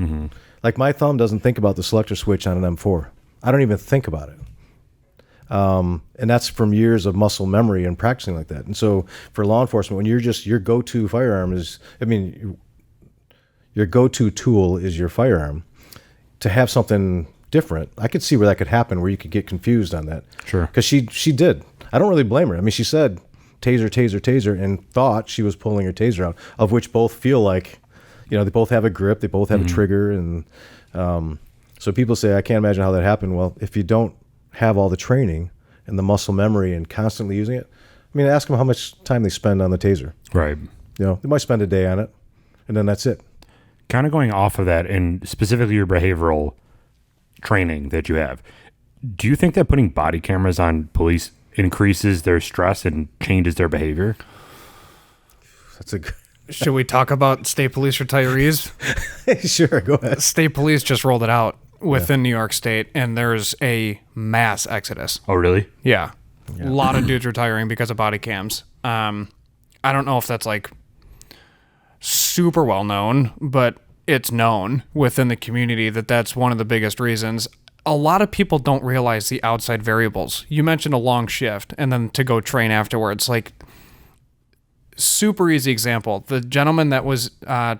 Like my thumb doesn't think about the selector switch on an M4. I don't even think about it. And that's from years of muscle memory and practicing like that. And so for law enforcement, when your go-to firearm your go-to tool is your firearm, to have something different, I could see where that could happen, where you could get confused on that. Sure. Because she did. I don't really blame her. She said, taser, taser, taser, and thought she was pulling her taser out, of which both feel like, they both have a grip, they both have a trigger. And so people say, I can't imagine how that happened. Well, if you don't have all the training and the muscle memory and constantly using it, ask them how much time they spend on the taser. Right. They might spend a day on it, and then that's it. Kind of going off of that, and specifically your behavioral training that you have, do you think that putting body cameras on police increases their stress and changes their behavior? That's a good... Should we talk about state police retirees? Sure, go ahead. State police just rolled it out within New York State, and there's a mass exodus. Oh, really? Yeah. A lot of dudes retiring because of body cams. I don't know if that's super well known, but it's known within the community that that's one of the biggest reasons. a lot of people don't realize the outside variables. You mentioned a long shift and then to go train afterwards. Like, super easy example. The gentleman that was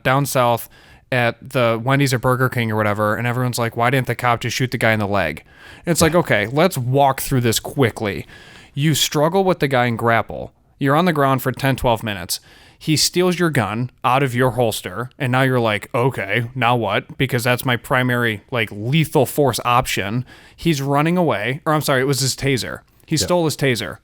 down south at the Wendy's or Burger King or whatever, and everyone's like, why didn't the cop just shoot the guy in the leg? It's like, okay, let's walk through this quickly. You struggle with the guy in grapple. You're on the ground for 10, 12 minutes. He steals your gun out of your holster, and now you're like, okay, now what? Because that's my primary, like, lethal force option. He's running away, or I'm sorry, it was his taser. He stole his taser,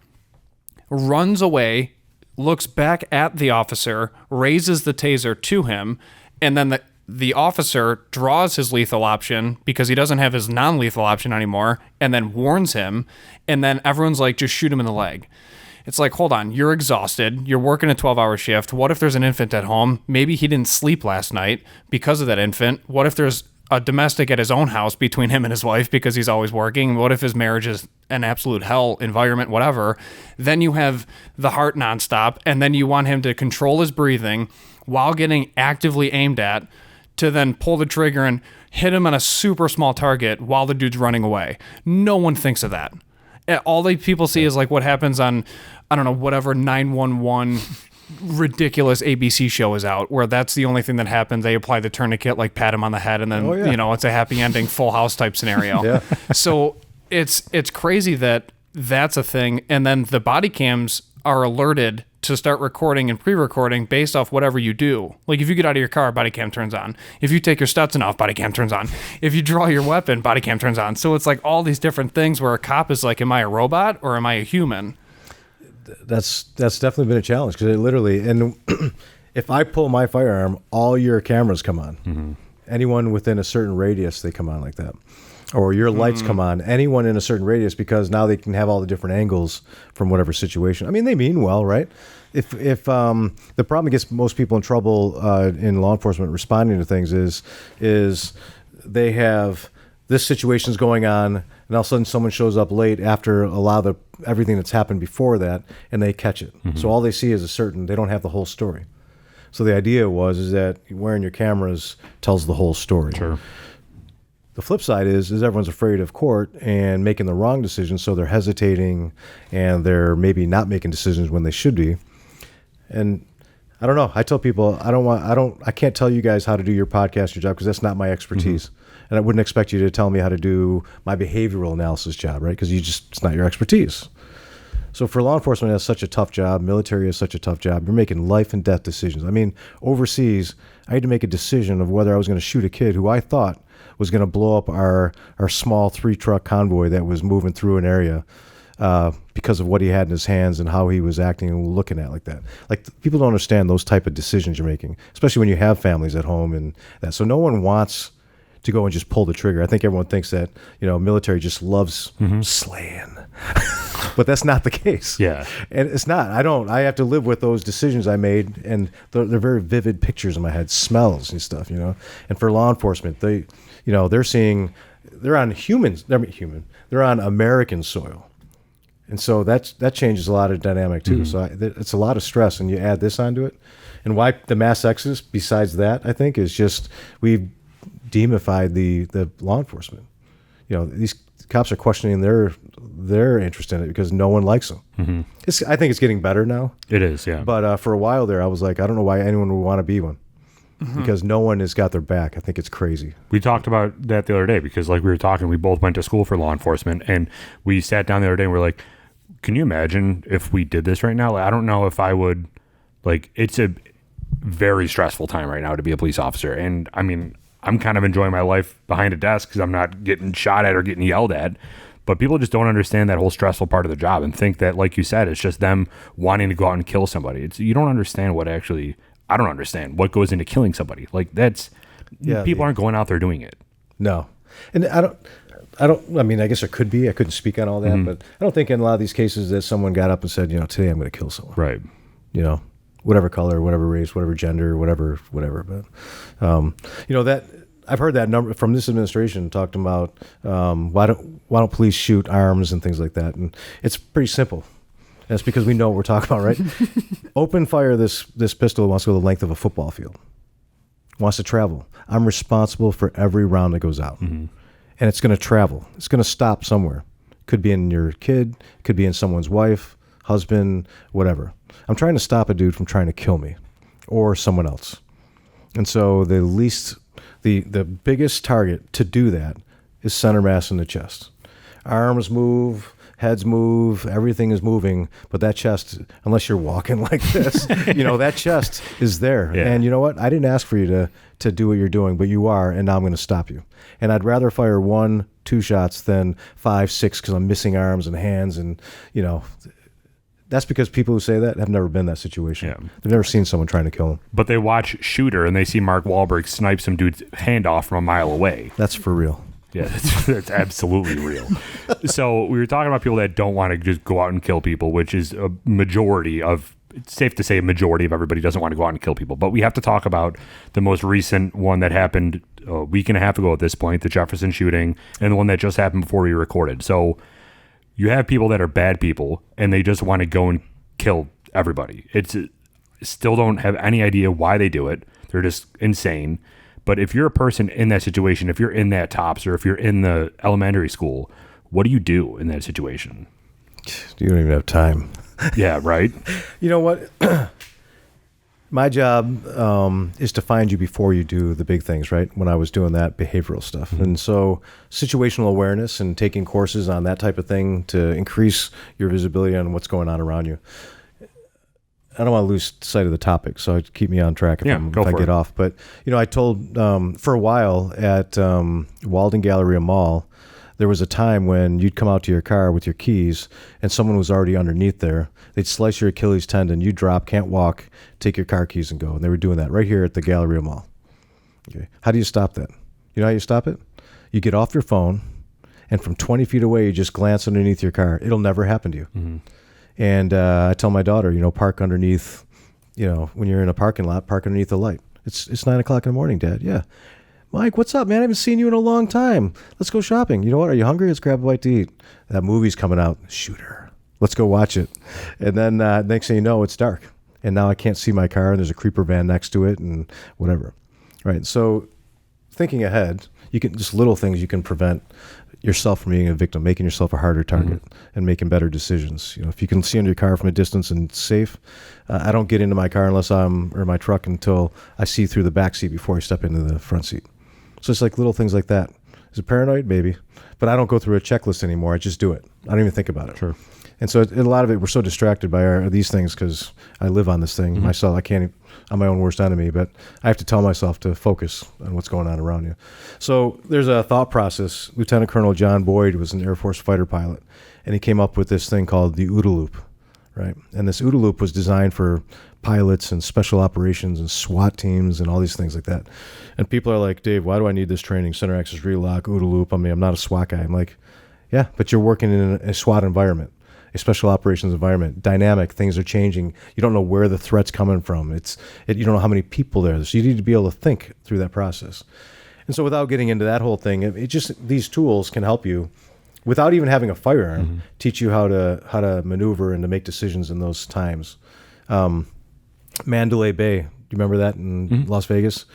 runs away, looks back at the officer, raises the taser to him, and then the officer draws his lethal option because he doesn't have his non-lethal option anymore, and then warns him, and then everyone's like, just shoot him in the leg. It's like, hold on, you're exhausted. You're working a 12-hour shift. What if there's an infant at home? Maybe he didn't sleep last night because of that infant. What if there's a domestic at his own house between him and his wife because he's always working? What if his marriage is an absolute hell environment, whatever? Then you have the heart nonstop, and then you want him to control his breathing while getting actively aimed at to then pull the trigger and hit him on a super small target while the dude's running away. No one thinks of that. All the people see is like what happens on, I don't know, whatever 911 ridiculous ABC show is out, where that's the only thing that happens. They apply the tourniquet, like pat him on the head, and then it's a happy ending, Full House type scenario. So it's crazy that that's a thing, and then the body cams are alerted to start recording and pre-recording based off whatever you do. Like, if you get out of your car, body cam turns on. If you take your Stetson off, body cam turns on. If you draw your weapon, body cam turns on. So it's like all these different things where a cop is like, am I a robot or am I a human? That's definitely been a challenge, because it literally, and if I pull my firearm, all your cameras come on. Mm-hmm. Anyone within a certain radius, they come on like that. Or your lights come on, anyone in a certain radius, because now they can have all the different angles from whatever situation. I mean, they mean well, right? If the problem that gets most people in trouble in law enforcement responding to things is they have this situation's going on, and all of a sudden someone shows up late after everything that's happened before that, and they catch it. Mm-hmm. So all they see is they don't have the whole story. So the idea is that wearing your cameras tells the whole story. Sure. The flip side is everyone's afraid of court and making the wrong decision, so they're hesitating and they're maybe not making decisions when they should be. And I don't know. I tell people I can't tell you guys how to do your podcast, your job, because that's not my expertise. Mm-hmm. And I wouldn't expect you to tell me how to do my behavioral analysis job, right? Because it's not your expertise. So for law enforcement, that's such a tough job. Military is such a tough job. You're making life and death decisions. I mean, overseas, I had to make a decision of whether I was going to shoot a kid who I thought was going to blow up our small 3-truck convoy that was moving through an area because of what he had in his hands and how he was acting and looking at like that. Like, people don't understand those type of decisions you're making, especially when you have families at home and that. So no one wants to go and just pull the trigger. I think everyone thinks that, military just loves slaying. But that's not the case. Yeah. And it's not. I have to live with those decisions I made, and they're very vivid pictures in my head, smells and stuff, And for law enforcement, they're on American soil. And so that changes a lot of dynamic too. Mm-hmm. So it's a lot of stress, and you add this onto it. And why the mass exodus, besides that, I think, is just we've demified the law enforcement. These cops are questioning their interest in it because no one likes them. Mm-hmm. I think it's getting better now. It is, yeah. But for a while there, I was like, I don't know why anyone would want to be one. Mm-hmm. Because no one has got their back. I think it's crazy. We talked about that the other day because, like we were talking, we both went to school for law enforcement, and we sat down the other day and we're like, can you imagine if we did this right now? Like, I don't know if I would. Like, it's a very stressful time right now to be a police officer. And I mean, I'm kind of enjoying my life behind a desk because I'm not getting shot at or getting yelled at. But people just don't understand that whole stressful part of the job and think that, like you said, it's just them wanting to go out and kill somebody. You don't understand what actually. I don't understand what goes into killing somebody. Like, people aren't going out there doing it. No. And I mean, I guess there could be. I couldn't speak on all that, mm-hmm. but I don't think in a lot of these cases that someone got up and said, today I'm going to kill someone. Right. Whatever color, whatever race, whatever gender, whatever. But, that I've heard that number from this administration talking about why don't police shoot arms and things like that. And it's pretty simple. That's because we know what we're talking about, right? Open fire this pistol wants to go the length of a football field. Wants to travel. I'm responsible for every round that goes out. Mm-hmm. and it's going to travel. It's going to stop somewhere. Could be in your kid, could be in someone's wife, husband, whatever. I'm trying to stop a dude from trying to kill me or someone else. And so the biggest target to do that is center mass in the chest. Arms move, heads move, everything is moving, but that chest, unless you're walking like this, that chest is there. Yeah. And you know what? I didn't ask for you to do what you're doing, but you are, and now I'm going to stop you. And I'd rather fire 1, 2 shots than 5, 6 because I'm missing arms and hands, and that's because people who say that have never been in that situation. Yeah. They've never seen someone trying to kill them. But they watch Shooter and they see Mark Wahlberg snipe some dude's hand off from a mile away. That's for real. Yeah, that's absolutely real. So we were talking about people that don't want to just go out and kill people, which is a majority of, it's safe to say a majority of everybody doesn't want to go out and kill people. But we have to talk about the most recent one that happened a week and a half ago at this point, the Jefferson shooting, and the one that just happened before we recorded. So you have people that are bad people and they just want to go and kill everybody. It's still don't have any idea why they do it. They're just insane. But if you're a person in that situation, if you're in that TOPS or if you're in the elementary school, what do you do in that situation? You don't even have time. Yeah, right? You know what? My job is to find you before you do the big things, right? When I was doing that behavioral stuff. Mm-hmm. And so situational awareness and taking courses on that type of thing to increase your visibility on what's going on around you. I don't want to lose sight of the topic, so keep me on track if I get off. But, I told for a while at Walden Galleria Mall, there was a time when you'd come out to your car with your keys and someone was already underneath there. They'd slice your Achilles tendon, you drop, can't walk, take your car keys and go. And they were doing that right here at the Galleria Mall. Okay. How do you stop that? You know how you stop it? You get off your phone, and from 20 feet away, you just glance underneath your car. It'll never happen to you. Mm-hmm. And I tell my daughter, park underneath, when you're in a parking lot, park underneath the light. It's 9:00 in the morning, Dad. Yeah. Mike, what's up, man? I haven't seen you in a long time. Let's go shopping. You know what? Are you hungry? Let's grab a bite to eat. That movie's coming out. Shooter. Let's go watch it. And then next thing you know, it's dark. And now I can't see my car, and there's a creeper van next to it and whatever. Right. So thinking ahead, just little things you can prevent yourself from being a victim, making yourself a harder target, and making better decisions. If you can see under your car from a distance and it's safe, I don't get into my car or my truck until I see through the back seat before I step into the front seat. So it's like little things like that. Is it paranoid? Maybe. But I don't go through a checklist anymore. I just do it. I don't even think about it. Sure. And so a lot of it, we're so distracted by these things because I live on this thing myself. I can't, I'm my own worst enemy, but I have to tell myself to focus on what's going on around you. So there's a thought process. Lieutenant Colonel John Boyd was an Air Force fighter pilot, and he came up with this thing called the OODA loop, right? And this OODA loop was designed for pilots and special operations and SWAT teams and all these things like that. And people are like, Dave, why do I need this training? Center access relock, OODA loop. I mean, I'm not a SWAT guy. I'm like, yeah, but you're working in a SWAT environment, a special operations environment, dynamic, things are changing. You don't know where the threat's coming from. You don't know how many people there are. So you need to be able to think through that process. And so without getting into that whole thing, these tools can help you without even having a firearm, teach you how to maneuver and to make decisions in those times. Mandalay Bay, do you remember that in Las Vegas?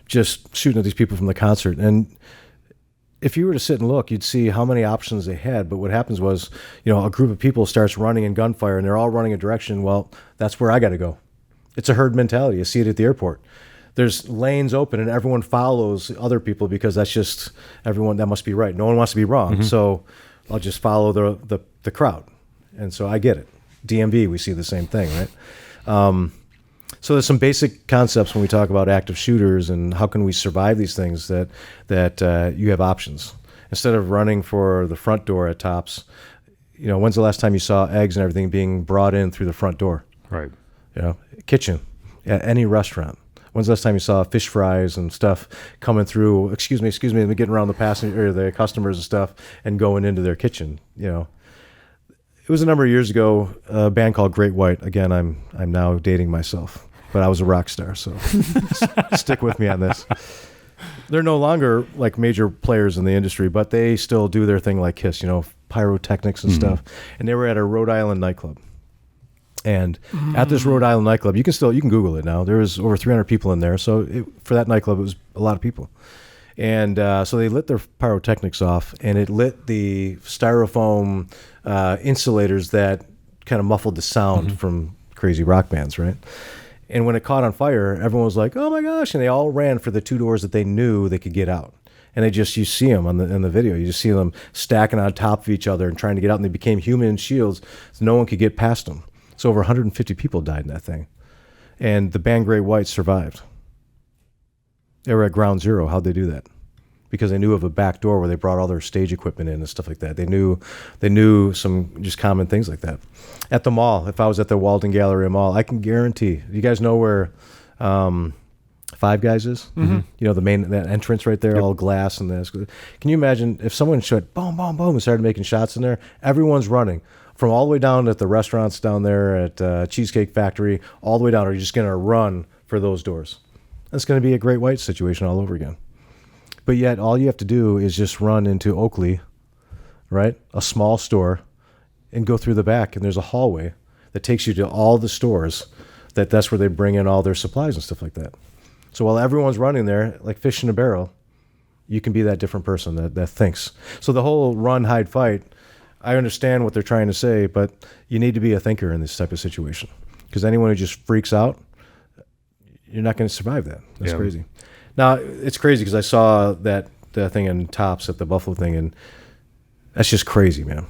Just shooting at these people from the concert. And if you were to sit and look, you'd see how many options they had. But what happens was, a group of people starts running in gunfire and they're all running a direction. Well, that's where I got to go. It's a herd mentality. You see it at the airport. There's lanes open and everyone follows other people because that's just everyone. That must be right. No one wants to be wrong. So I'll just follow the crowd. And so I get it. DMV, we see the same thing, right? So there's some basic concepts when we talk about active shooters and how can we survive these things that you have options. Instead of running for the front door at TOPS, when's the last time you saw eggs and everything being brought in through the front door? Right. Kitchen at any restaurant. When's the last time you saw fish fries and stuff coming through, excuse me, and getting around the passenger or the customers and stuff and going into their kitchen, It was a number of years ago, a band called Great White. Again, I'm now dating myself, but I was a rock star, so stick with me on this. They're no longer like major players in the industry, but they still do their thing like KISS, pyrotechnics and stuff. And they were at a Rhode Island nightclub. And at this Rhode Island nightclub, you can Google it now. There was over 300 people in there. So for that nightclub, it was a lot of people. And so they lit their pyrotechnics off, and it lit the styrofoam insulators that kind of muffled the sound from crazy rock bands, right? And when it caught on fire, everyone was like, "Oh my gosh!" And they all ran for the 2 doors that they knew they could get out. And you see them in the video. You just see them stacking on top of each other and trying to get out, and they became human shields, so no one could get past them. So over 150 people died in that thing, and the band Great White survived. They were at ground zero. How'd they do that? Because they knew of a back door where they brought all their stage equipment in and stuff like that. They knew some just common things like that. At the mall, if I was at the Walden Galleria Mall, I can guarantee. You guys know where Five Guys is? Mm-hmm. You know, that entrance right there, all glass and this. Can you imagine if someone shot boom, boom, boom and started making shots in there? Everyone's running from all the way down at the restaurants down there at Cheesecake Factory, all the way down. Are you just going to run for those doors? That's going to be a Great White situation all over again. But yet all you have to do is just run into Oakley, right? A small store, and go through the back, and there's a hallway that takes you to all the stores. That's where they bring in all their supplies and stuff like that. So while everyone's running there, like fish in a barrel, you can be that different person that thinks. So the whole run, hide, fight, I understand what they're trying to say, but you need to be a thinker in this type of situation. Because anyone who just freaks out, you're not going to survive that. That's crazy. Now, it's crazy because I saw that thing in Tops at the Buffalo thing, and that's just crazy, man.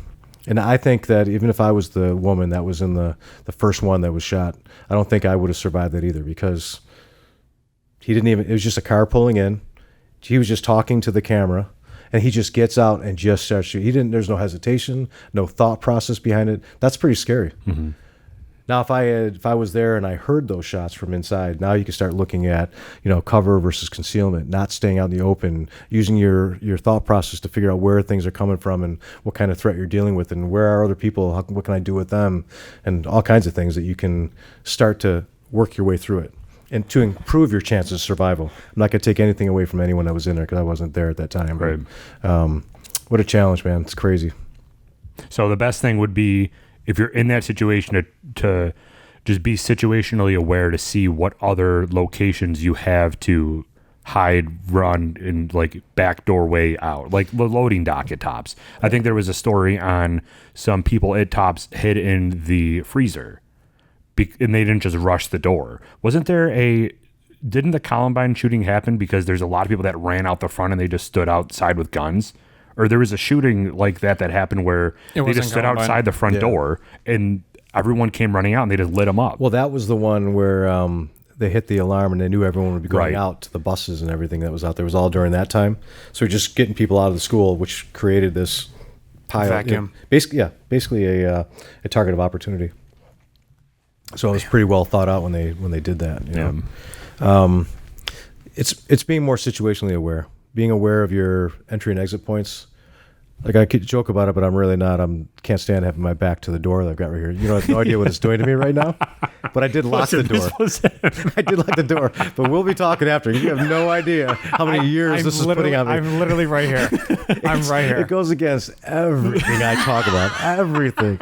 And I think that even if I was the woman that was in the first one that was shot, I don't think I would have survived that either, because it was just a car pulling in. He was just talking to the camera, and he just gets out and just starts shooting. There's no hesitation, no thought process behind it. That's pretty scary. Mm-hmm. Now, if I was there and I heard those shots from inside, now you can start looking at, cover versus concealment, not staying out in the open, using your thought process to figure out where things are coming from and what kind of threat you're dealing with, and where are other people, what can I do with them, and all kinds of things that you can start to work your way through it. And to improve your chances of survival. I'm not going to take anything away from anyone that was in there because I wasn't there at that time. Right. But, what a challenge, man. It's crazy. So the best thing would be, if you're in that situation, to just be situationally aware to see what other locations you have to hide, run, and like back doorway out, like the loading dock at Tops. I think there was a story on some people at Tops hid in the freezer. And they didn't just rush the door. Didn't the Columbine shooting happen because there's a lot of people that ran out the front and they just stood outside with guns? Or there was a shooting like that happened where they just stood outside the front door and everyone came running out and they just lit them up. Well, that was the one where they hit the alarm and they knew everyone would be going out to the buses and everything that was out there. It was all during that time. So just getting people out of the school, which created this pile. Vacuum. Basically a target of opportunity. So it was pretty well thought out when they did that. You know? It's being more situationally aware, being aware of your entry and exit points. Like, I could joke about it, but I'm really not. Can't stand having my back to the door that I've got right here. I have no idea what it's doing to me right now. But I did lock the door. I did lock the door. But we'll be talking after. You have no idea how many years this is putting on me. I'm literally right here. I'm right here. It goes against everything I talk about. Everything.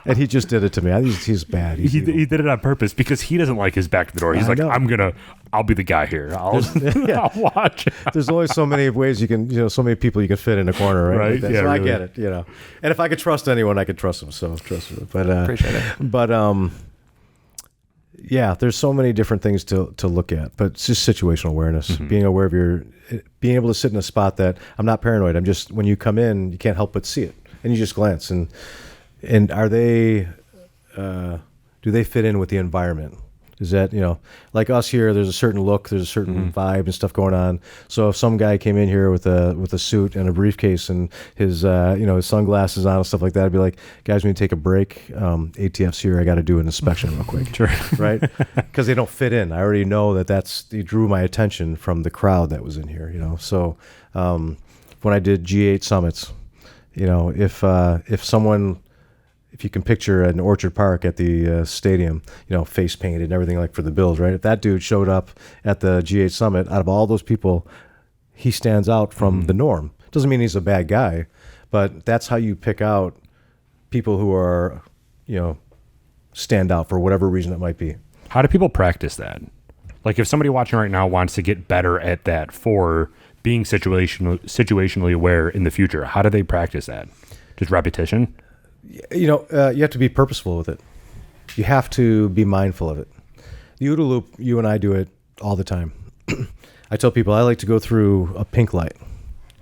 And he just did it to me. He's bad. He did it on purpose because he doesn't like his back to the door. He's like, I'll be the guy here. I'll watch. There's only so many ways you can, so many people you can fit in a corner, right? Right. Like Yeah, so really. I get it, And if I could trust anyone, I could trust him. So trust him. But Appreciate it. But there's so many different things to look at. But it's just situational awareness, being aware of being able to sit in a spot that I'm not paranoid. I'm just, when you come in, you can't help but see it, and you just glance and are they, do they fit in with the environment? Is that, like us here, there's a certain look, there's a certain vibe and stuff going on. So if some guy came in here with a suit and a briefcase and his, his sunglasses on and stuff like that, I'd be like, guys, we need to take a break. ATF's here. I got to do an inspection real quick. Sure. Right? Because they don't fit in. I already know they drew my attention from the crowd that was in here, So when I did G8 summits, if you can picture an Orchard Park at the stadium, face painted and everything like for the Bills, right? If that dude showed up at the G8 Summit, out of all those people, he stands out from the norm. Doesn't mean he's a bad guy, but that's how you pick out people who are, stand out for whatever reason it might be. How do people practice that? Like, if somebody watching right now wants to get better at that for being situationally aware in the future, how do they practice that? Just repetition? You have to be purposeful with it. You have to be mindful of it. The OODA loop, you and I do it all the time. I tell people I like to go through a pink light.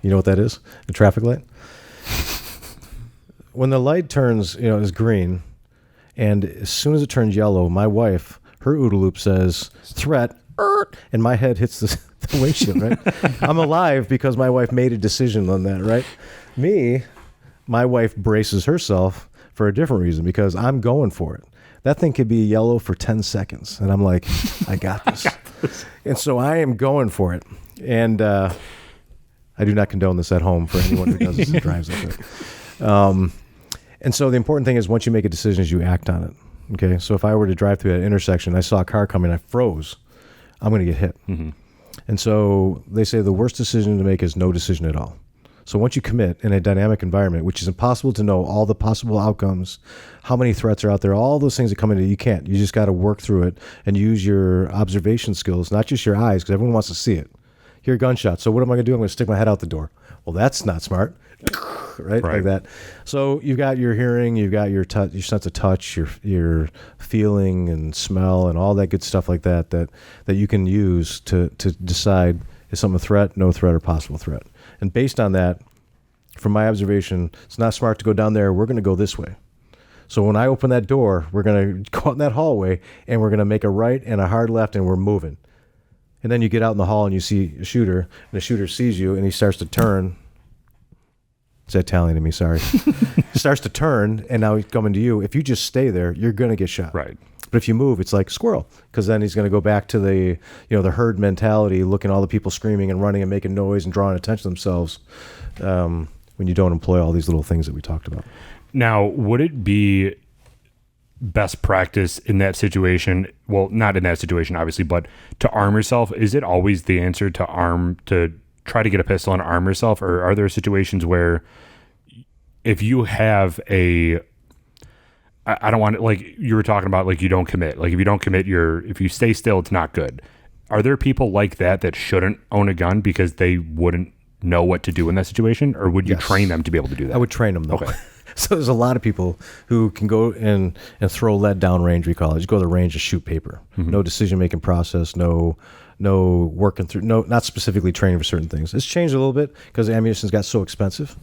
You know what that is? A traffic light? When the light turns, is green, and as soon as it turns yellow, my wife, her OODA loop says, threat, and my head hits the windshield, right? I'm alive because my wife made a decision on that, right? My wife braces herself for a different reason because I'm going for it. That thing could be yellow for 10 seconds. And I'm like, I got this. And so I am going for it. And I do not condone this at home for anyone who does this and drives like that. And so the important thing is once you make a decision is you act on it. Okay. So if I were to drive through that intersection, I saw a car coming, I froze, I'm going to get hit. Mm-hmm. And so they say the worst decision to make is no decision at all. So once you commit in a dynamic environment, which is impossible to know all the possible outcomes, how many threats are out there, all those things that come into it, you can't. You just got to work through it and use your observation skills, not just your eyes, because everyone wants to see it. Hear gunshots. So what am I going to do? I'm going to stick my head out the door. Well, that's not smart, right? Like that. So you've got your hearing, you've got your touch, your sense of touch, your feeling and smell, and all that good stuff like that you can use to decide is something a threat, no threat, or possible threat. And based on that, from my observation, it's not smart to go down there. We're going to go this way. So when I open that door, we're going to go out in that hallway, and we're going to make a right and a hard left, and we're moving. And then you get out in the hall, and you see a shooter, and the shooter sees you, and he starts to turn. It's Italian to me, sorry. He starts to turn, and now he's coming to you. If you just stay there, you're going to get shot. Right. But if you move, it's like squirrel, because then he's going to go back to the herd mentality, looking at all the people screaming and running and making noise and drawing attention to themselves when you don't employ all these little things that we talked about. Now, would it be best practice in that situation? Well, not in that situation, obviously, but to arm yourself. Is it always the answer to try to get a pistol and arm yourself? Or are there situations where if you have I don't want to, like you were talking about, like you don't commit. Like if you don't commit, if you stay still, it's not good. Are there people like that shouldn't own a gun because they wouldn't know what to do in that situation? Or would you train them to be able to do that? I would train them, though. Okay. So there's a lot of people who can go and throw lead down range, we call it. You go to the range to shoot paper. Mm-hmm. No decision-making process, no working through, not specifically training for certain things. It's changed a little bit because ammunition's got so expensive.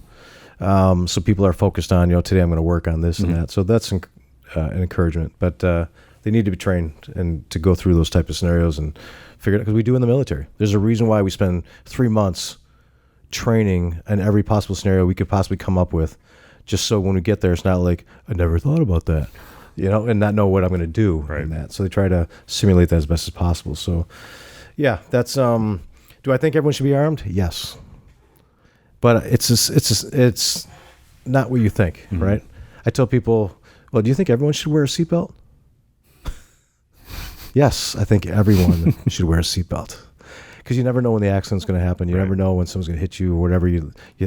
So people are focused on, today I'm going to work on this and that. So that's an encouragement. But they need to be trained and to go through those type of scenarios and figure it out, because we do in the military. There's a reason why we spend 3 months training in every possible scenario we could possibly come up with, just so when we get there, it's not like, I never thought about that, and not know what I'm going to do in that. So they try to simulate that as best as possible. So, yeah, that's, do I think everyone should be armed? Yes. But it's not what you think, mm-hmm. right? I tell people, well, do you think everyone should wear a seatbelt? Yes, I think everyone should wear a seatbelt, because you never know when the accident's going to happen. You never know when someone's going to hit you or whatever.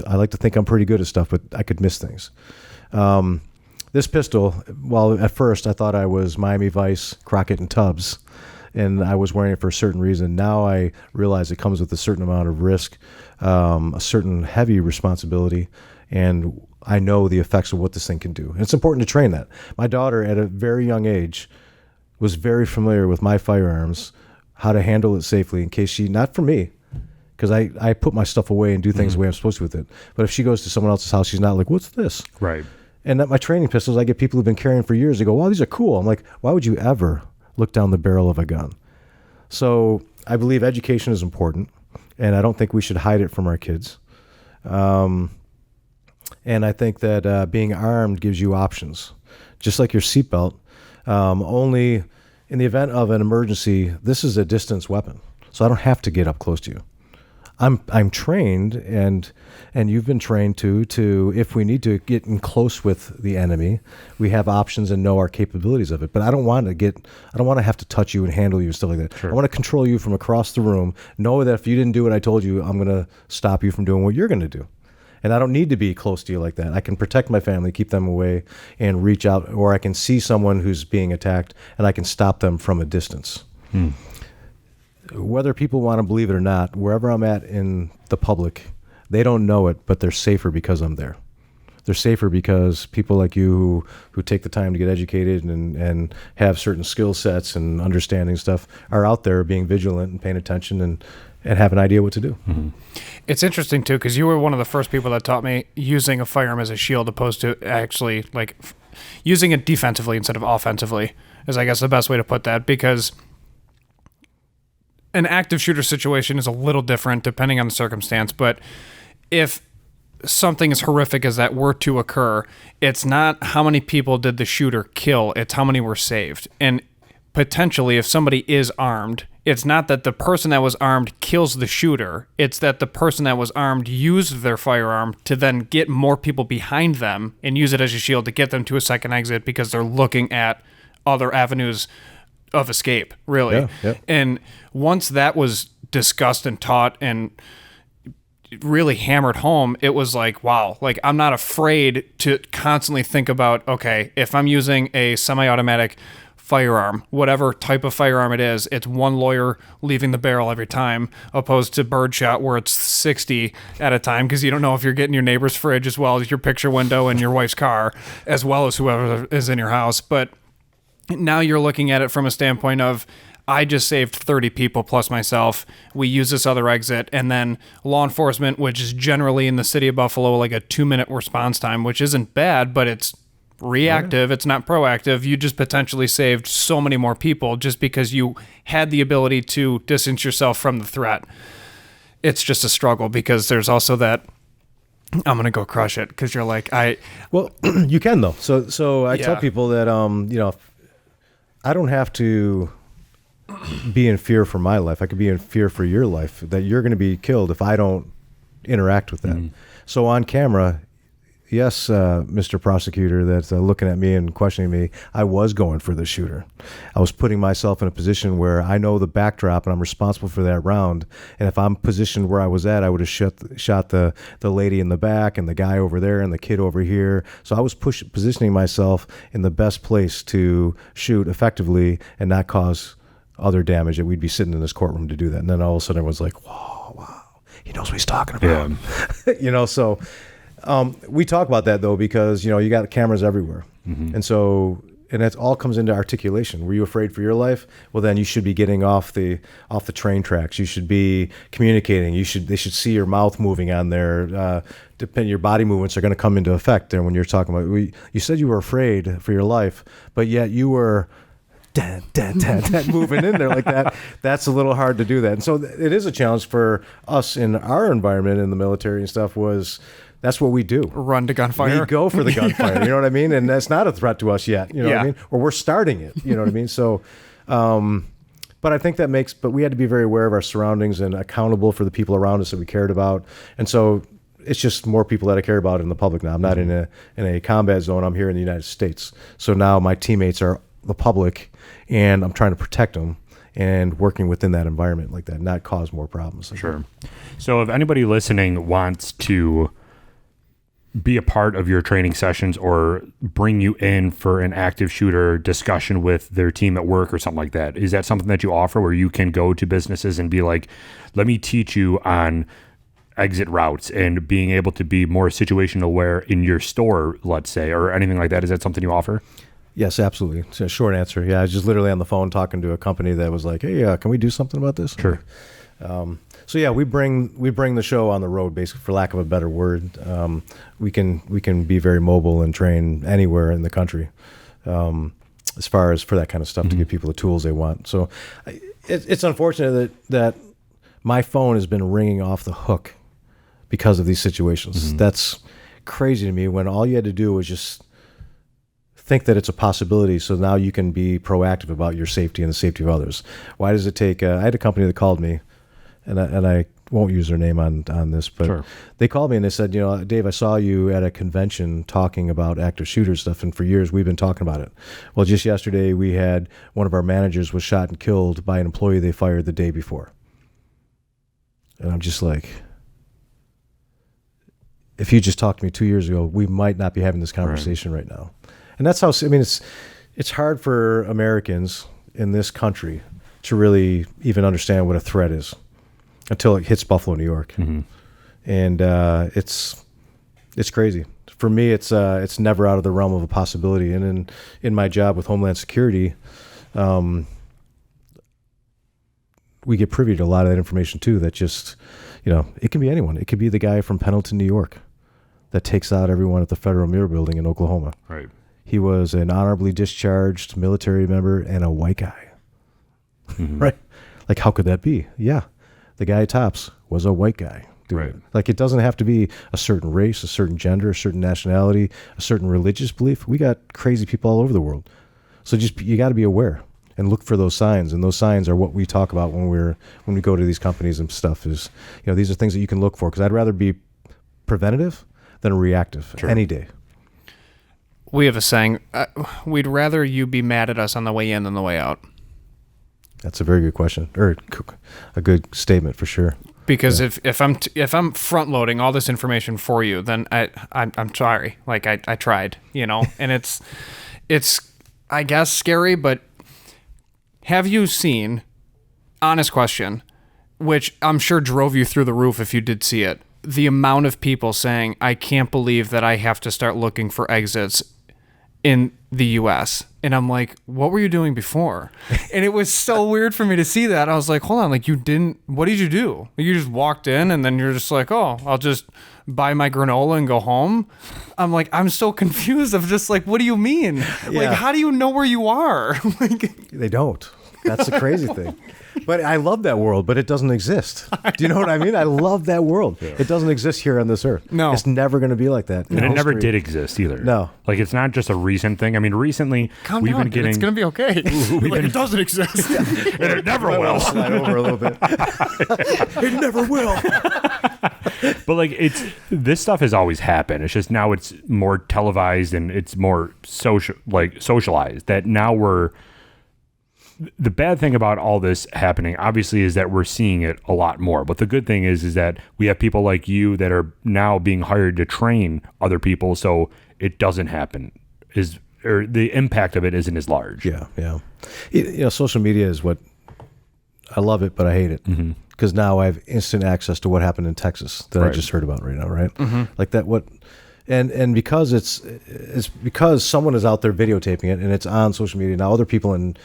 I like to think I'm pretty good at stuff, but I could miss things. This pistol, well, at first I thought I was Miami Vice, Crockett, and Tubbs, and I was wearing it for a certain reason. Now I realize it comes with a certain amount of risk, a certain heavy responsibility, and I know the effects of what this thing can do. And it's important to train that. My daughter, at a very young age, was very familiar with my firearms, how to handle it safely in case not for me, because I put my stuff away and do things the way I'm supposed to with it. But if she goes to someone else's house, she's not like, what's this? Right. And at my training pistols, I get people who've been carrying for years. They go, wow, these are cool. I'm like, why would you ever look down the barrel of a gun? So I believe education is important, and I don't think we should hide it from our kids. And I think that being armed gives you options, just like your seatbelt. Only in the event of an emergency, this is a distance weapon, so I don't have to get up close to you. I'm trained, and you've been trained to if we need to get in close with the enemy, we have options and know our capabilities of it. But I don't want to have to touch you and handle you and stuff like that. Sure. I want to control you from across the room. Know that if you didn't do what I told you, I'm going to stop you from doing what you're going to do. And I don't need to be close to you like that. I can protect my family, keep them away, and reach out, or I can see someone who's being attacked, and I can stop them from a distance. whether people want to believe it or not, wherever I'm at in the public, they don't know it, but they're safer because I'm there. They're safer because people like you who take the time to get educated and have certain skill sets and understanding stuff are out there being vigilant and paying attention and have an idea what to do. Mm-hmm. It's interesting, too, because you were one of the first people that taught me using a firearm as a shield opposed to actually like using it defensively instead of offensively is, I guess, the best way to put that, because an active shooter situation is a little different depending on the circumstance. But if something as horrific as that were to occur, it's not how many people did the shooter kill, it's how many were saved. And potentially, if somebody is armed, it's not that the person that was armed kills the shooter, it's that the person that was armed used their firearm to then get more people behind them and use it as a shield to get them to a second exit because they're looking at other avenues of escape, really. Yeah. And once that was discussed and taught and really hammered home, it was like, wow, like I'm not afraid to constantly think about, okay, if I'm using a semi-automatic firearm, whatever type of firearm it is, it's one lawyer leaving the barrel every time, opposed to birdshot where it's 60 at a time, because you don't know if you're getting your neighbor's fridge as well as your picture window and your wife's car, as well as whoever is in your house. But now you're looking at it from a standpoint of, I just saved 30 people plus myself. We use this other exit, and then law enforcement, which is generally in the city of Buffalo like a 2-minute response time, which isn't bad, but it's reactive. It's not proactive. You just potentially saved so many more people just because you had the ability to distance yourself from the threat. It's just a struggle because there's also that I'm going to go crush it because you're like, Well, you can though. So I tell people that, I don't have to be in fear for my life. I could be in fear for your life, that you're going to be killed if I don't interact with that. Mm-hmm. So on camera, yes, Mr. Prosecutor, that's looking at me and questioning me, I was going for the shooter. I was putting myself in a position where I know the backdrop and I'm responsible for that round. And if I'm positioned where I was at, I would have shot the lady in the back and the guy over there and the kid over here. So I was positioning myself in the best place to shoot effectively and not cause other damage, that we'd be sitting in this courtroom to do that. And then all of a sudden everyone's like, whoa, wow, he knows what he's talking about. Yeah. So we talk about that though, because, you got cameras everywhere. Mm-hmm. And that all comes into articulation. Were you afraid for your life? Well, then you should be getting off the train tracks. You should be communicating. They should see your mouth moving on there. Your body movements are going to come into effect there when you're talking about, you said you were afraid for your life, but yet you were moving in there like that. That's a little hard to do that. And so it is a challenge for us in our environment in the military and stuff. That's what we do. Run to gunfire. We go for the gunfire. You know what I mean? And that's not a threat to us yet. You know what I mean? Or we're starting it. You know what I mean? So, but I think but we had to be very aware of our surroundings and accountable for the people around us that we cared about. And so it's just more people that I care about in the public now. I'm not in a combat zone. I'm here in the United States. So now my teammates are the public, and I'm trying to protect them and working within that environment like that, not cause more problems. Sure. So if anybody listening wants to be a part of your training sessions or bring you in for an active shooter discussion with their team at work or something like that, is that something that you offer where you can go to businesses and be like, let me teach you on exit routes and being able to be more situational aware in your store, let's say, or anything like that? Is that something you offer? Yes, absolutely. It's a short answer. Yeah, I was just literally on the phone talking to a company that was like, "Hey, can we do something about this?" Sure. So yeah, we bring the show on the road, basically, for lack of a better word. We can be very mobile and train anywhere in the country, as far as for that kind of stuff, to give people the tools they want. So it's unfortunate that my phone has been ringing off the hook because of these situations. Mm-hmm. That's crazy to me, when all you had to do was just think that it's a possibility, so now you can be proactive about your safety and the safety of others. Why does it take... I had a company that called me, and I won't use their name on this, but sure. They called me and they said, Dave, I saw you at a convention talking about active shooter stuff, and for years we've been talking about it. Well, just yesterday we had one of our managers was shot and killed by an employee they fired the day before. And I'm just like... if you just talked to me 2 years ago, we might not be having this conversation right now. And that's how, it's hard for Americans in this country to really even understand what a threat is until it hits Buffalo, New York. And it's crazy. For me, it's never out of the realm of a possibility. And in my job with Homeland Security, we get privy to a lot of that information too. That just, it can be anyone. It could be the guy from Pendleton, New York, that takes out everyone at the Federal Mirror Building in Oklahoma. Right. He was an honorably discharged military member and a white guy. Right? Like, how could that be? Yeah. The guy at Tops was a white guy. Right. Like, it doesn't have to be a certain race, a certain gender, a certain nationality, a certain religious belief. We got crazy people all over the world. So you got to be aware and look for those signs. And those signs are what we talk about when we go to these companies and stuff. Is, these are things that you can look for, because I'd rather be preventative than reactive any day. We have a saying, we'd rather you be mad at us on the way in than the way out. That's a very good question, or a good statement for sure. Because if I'm front loading all this information for you, then I'm sorry. Like I tried, and it's I guess scary, but have you seen, honest question, which I'm sure drove you through the roof if you did see it, the amount of people saying, I can't believe that I have to start looking for exits in the U.S. And I'm like, what were you doing before? And it was so weird for me to see that. I was like, hold on, like what did you do? You just walked in and then you're just like, oh, I'll just buy my granola and go home. I'm like, I'm so confused of just like, what do you mean? Yeah. Like, how do you know where you are? Like, they don't. That's the crazy thing. But I love that world, but it doesn't exist. Do you know what I mean? I love that world. Yeah. It doesn't exist here on this earth. No. It's never going to be like that. And it never did exist either. No. Like, it's not just a recent thing. I mean, recently, Calm down, been getting... It's going to be okay. It doesn't exist. And it never will. Slide over a little bit. It never will. But, like, this stuff has always happened. It's just now it's more televised and it's more socialized. That now the bad thing about all this happening, obviously, is that we're seeing it a lot more. But the good thing is that we have people like you that are now being hired to train other people, so it doesn't happen. Or the impact of it isn't as large. Yeah. Social media is what I love it, but I hate it, because now I have instant access to what happened in Texas that I just heard about right now. Right, like that. And because it's because someone is out there videotaping it and it's on social media. Now other people in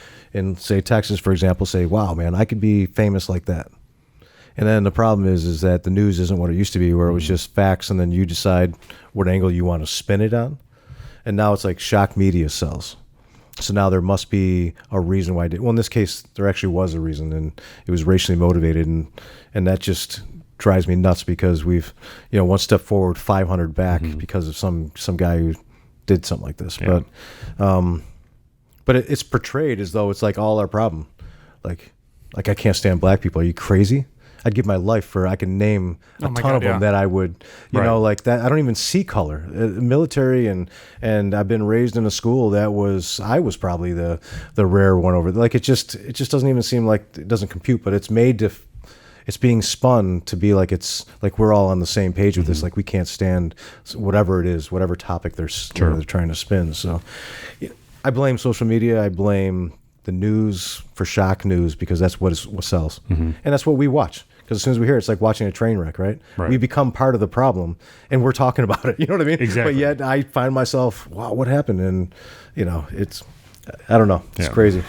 say Texas, for example, say, wow, man, I could be famous like that. And then the problem is that the news isn't what it used to be, where it was just facts and then you decide what angle you want to spin it on. And now it's like shock media sells. So now there must be a reason why well, in this case, there actually was a reason, and it was racially motivated. And that just drives me nuts, because we've, one step forward, 500 back because of some guy who did something like this. Yeah. But it's portrayed as though it's like all our problem. Like I can't stand black people. Are you crazy? I'd give my life for, I can name a ton of them that I would, like that. I don't even see color. Military and I've been raised in a school I was probably the rare one over. Like it just doesn't even seem like, it doesn't compute, but it's made to, it's being spun to be like, it's like we're all on the same page with this. Like we can't stand whatever it is, whatever topic they're trying to spin. So I blame social media. I blame the news for shock news, because that's what sells. And that's what we watch. Because as soon as we hear it, it's like watching a train wreck, right? We become part of the problem, and we're talking about it. You know what I mean? Exactly. But yet I find myself, wow, what happened? And, it's, I don't know. It's crazy.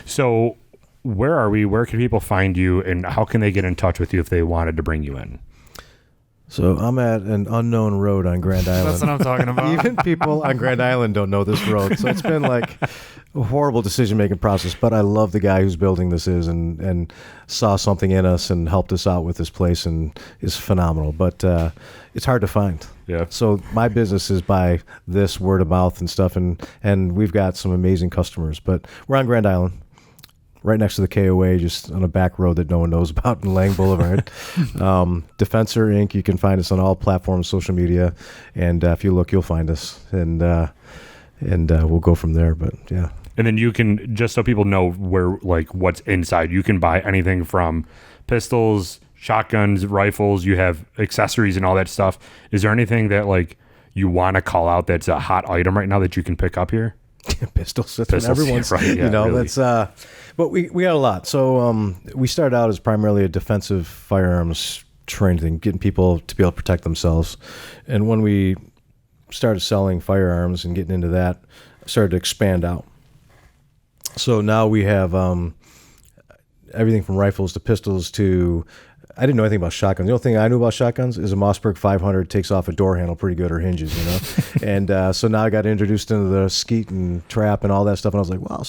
So where are we? Where can people find you, and how can they get in touch with you if they wanted to bring you in? So I'm at an unknown road on Grand Island. That's what I'm talking about. Even people on Grand Island don't know this road. So it's been like a horrible decision-making process. But I love the guy who's building this and saw something in us and helped us out with this place, and is phenomenal. But it's hard to find. Yeah. So my business is by this word of mouth and stuff. And we've got some amazing customers. But we're on Grand Island, right next to the KOA, just on a back road that no one knows about in Lang Boulevard. Defensor Inc. You can find us on all platforms, social media, and if you look, you'll find us, and we'll go from there. But yeah. And then you can, just so people know where, like, what's inside, you can buy anything from pistols, shotguns, rifles. You have accessories and all that stuff. Is there anything that, like, you want to call out that's a hot item right now that you can pick up here? Pistols. That's what everyone's, right, yeah, really. that's, but we got a lot. So we started out as primarily a defensive firearms training thing, getting people to be able to protect themselves. And when we started selling firearms and getting into that, started to expand out. So now we have everything from rifles to pistols to, I didn't know anything about shotguns. The only thing I knew about shotguns is a Mossberg 500 takes off a door handle pretty good or hinges, And so now I got introduced into the skeet and trap and all that stuff. And I was like, wow,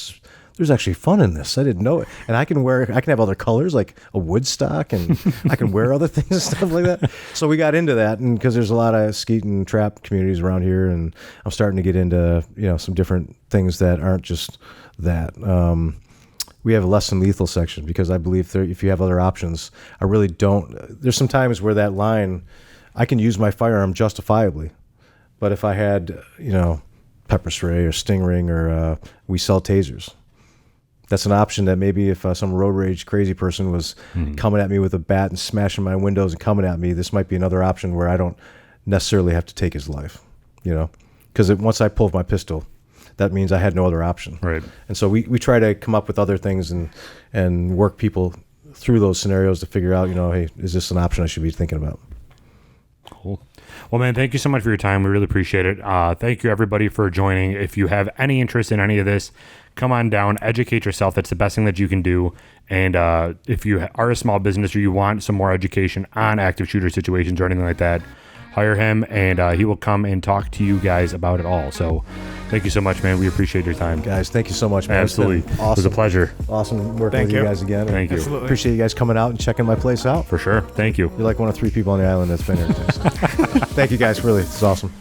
there's actually fun in this. I didn't know it. And I can have other colors like a wood stock, and I can wear other things and stuff like that. So we got into that, and because there's a lot of skeet and trap communities around here, and I'm starting to get into, some different things that aren't just that. We have a less than lethal section because I believe if you have other options, I really don't. There's some times where that line, I can use my firearm justifiably, but if I had, pepper spray or sting ring or we sell tasers. That's an option that maybe if some road rage crazy person was coming at me with a bat and smashing my windows and coming at me, this might be another option where I don't necessarily have to take his life, because once I pulled my pistol, that means I had no other option. Right. And so we try to come up with other things and work people through those scenarios to figure out, hey, is this an option I should be thinking about? Cool. Well, man, thank you so much for your time. We really appreciate it. Thank you, everybody, for joining. If you have any interest in any of this, come on down, educate yourself. That's the best thing that you can do. And if you are a small business or you want some more education on active shooter situations or anything like that, hire him, and he will come and talk to you guys about it all. So thank you so much, man. We appreciate your time. Guys, thank you so much, man. Absolutely. Awesome. It was a pleasure. Awesome working with you guys again. Thank you. Absolutely. Appreciate you guys coming out and checking my place out. For sure. Thank you. You're like one of 3 people on the island that's been here. So. Thank you, guys. Really, it's awesome.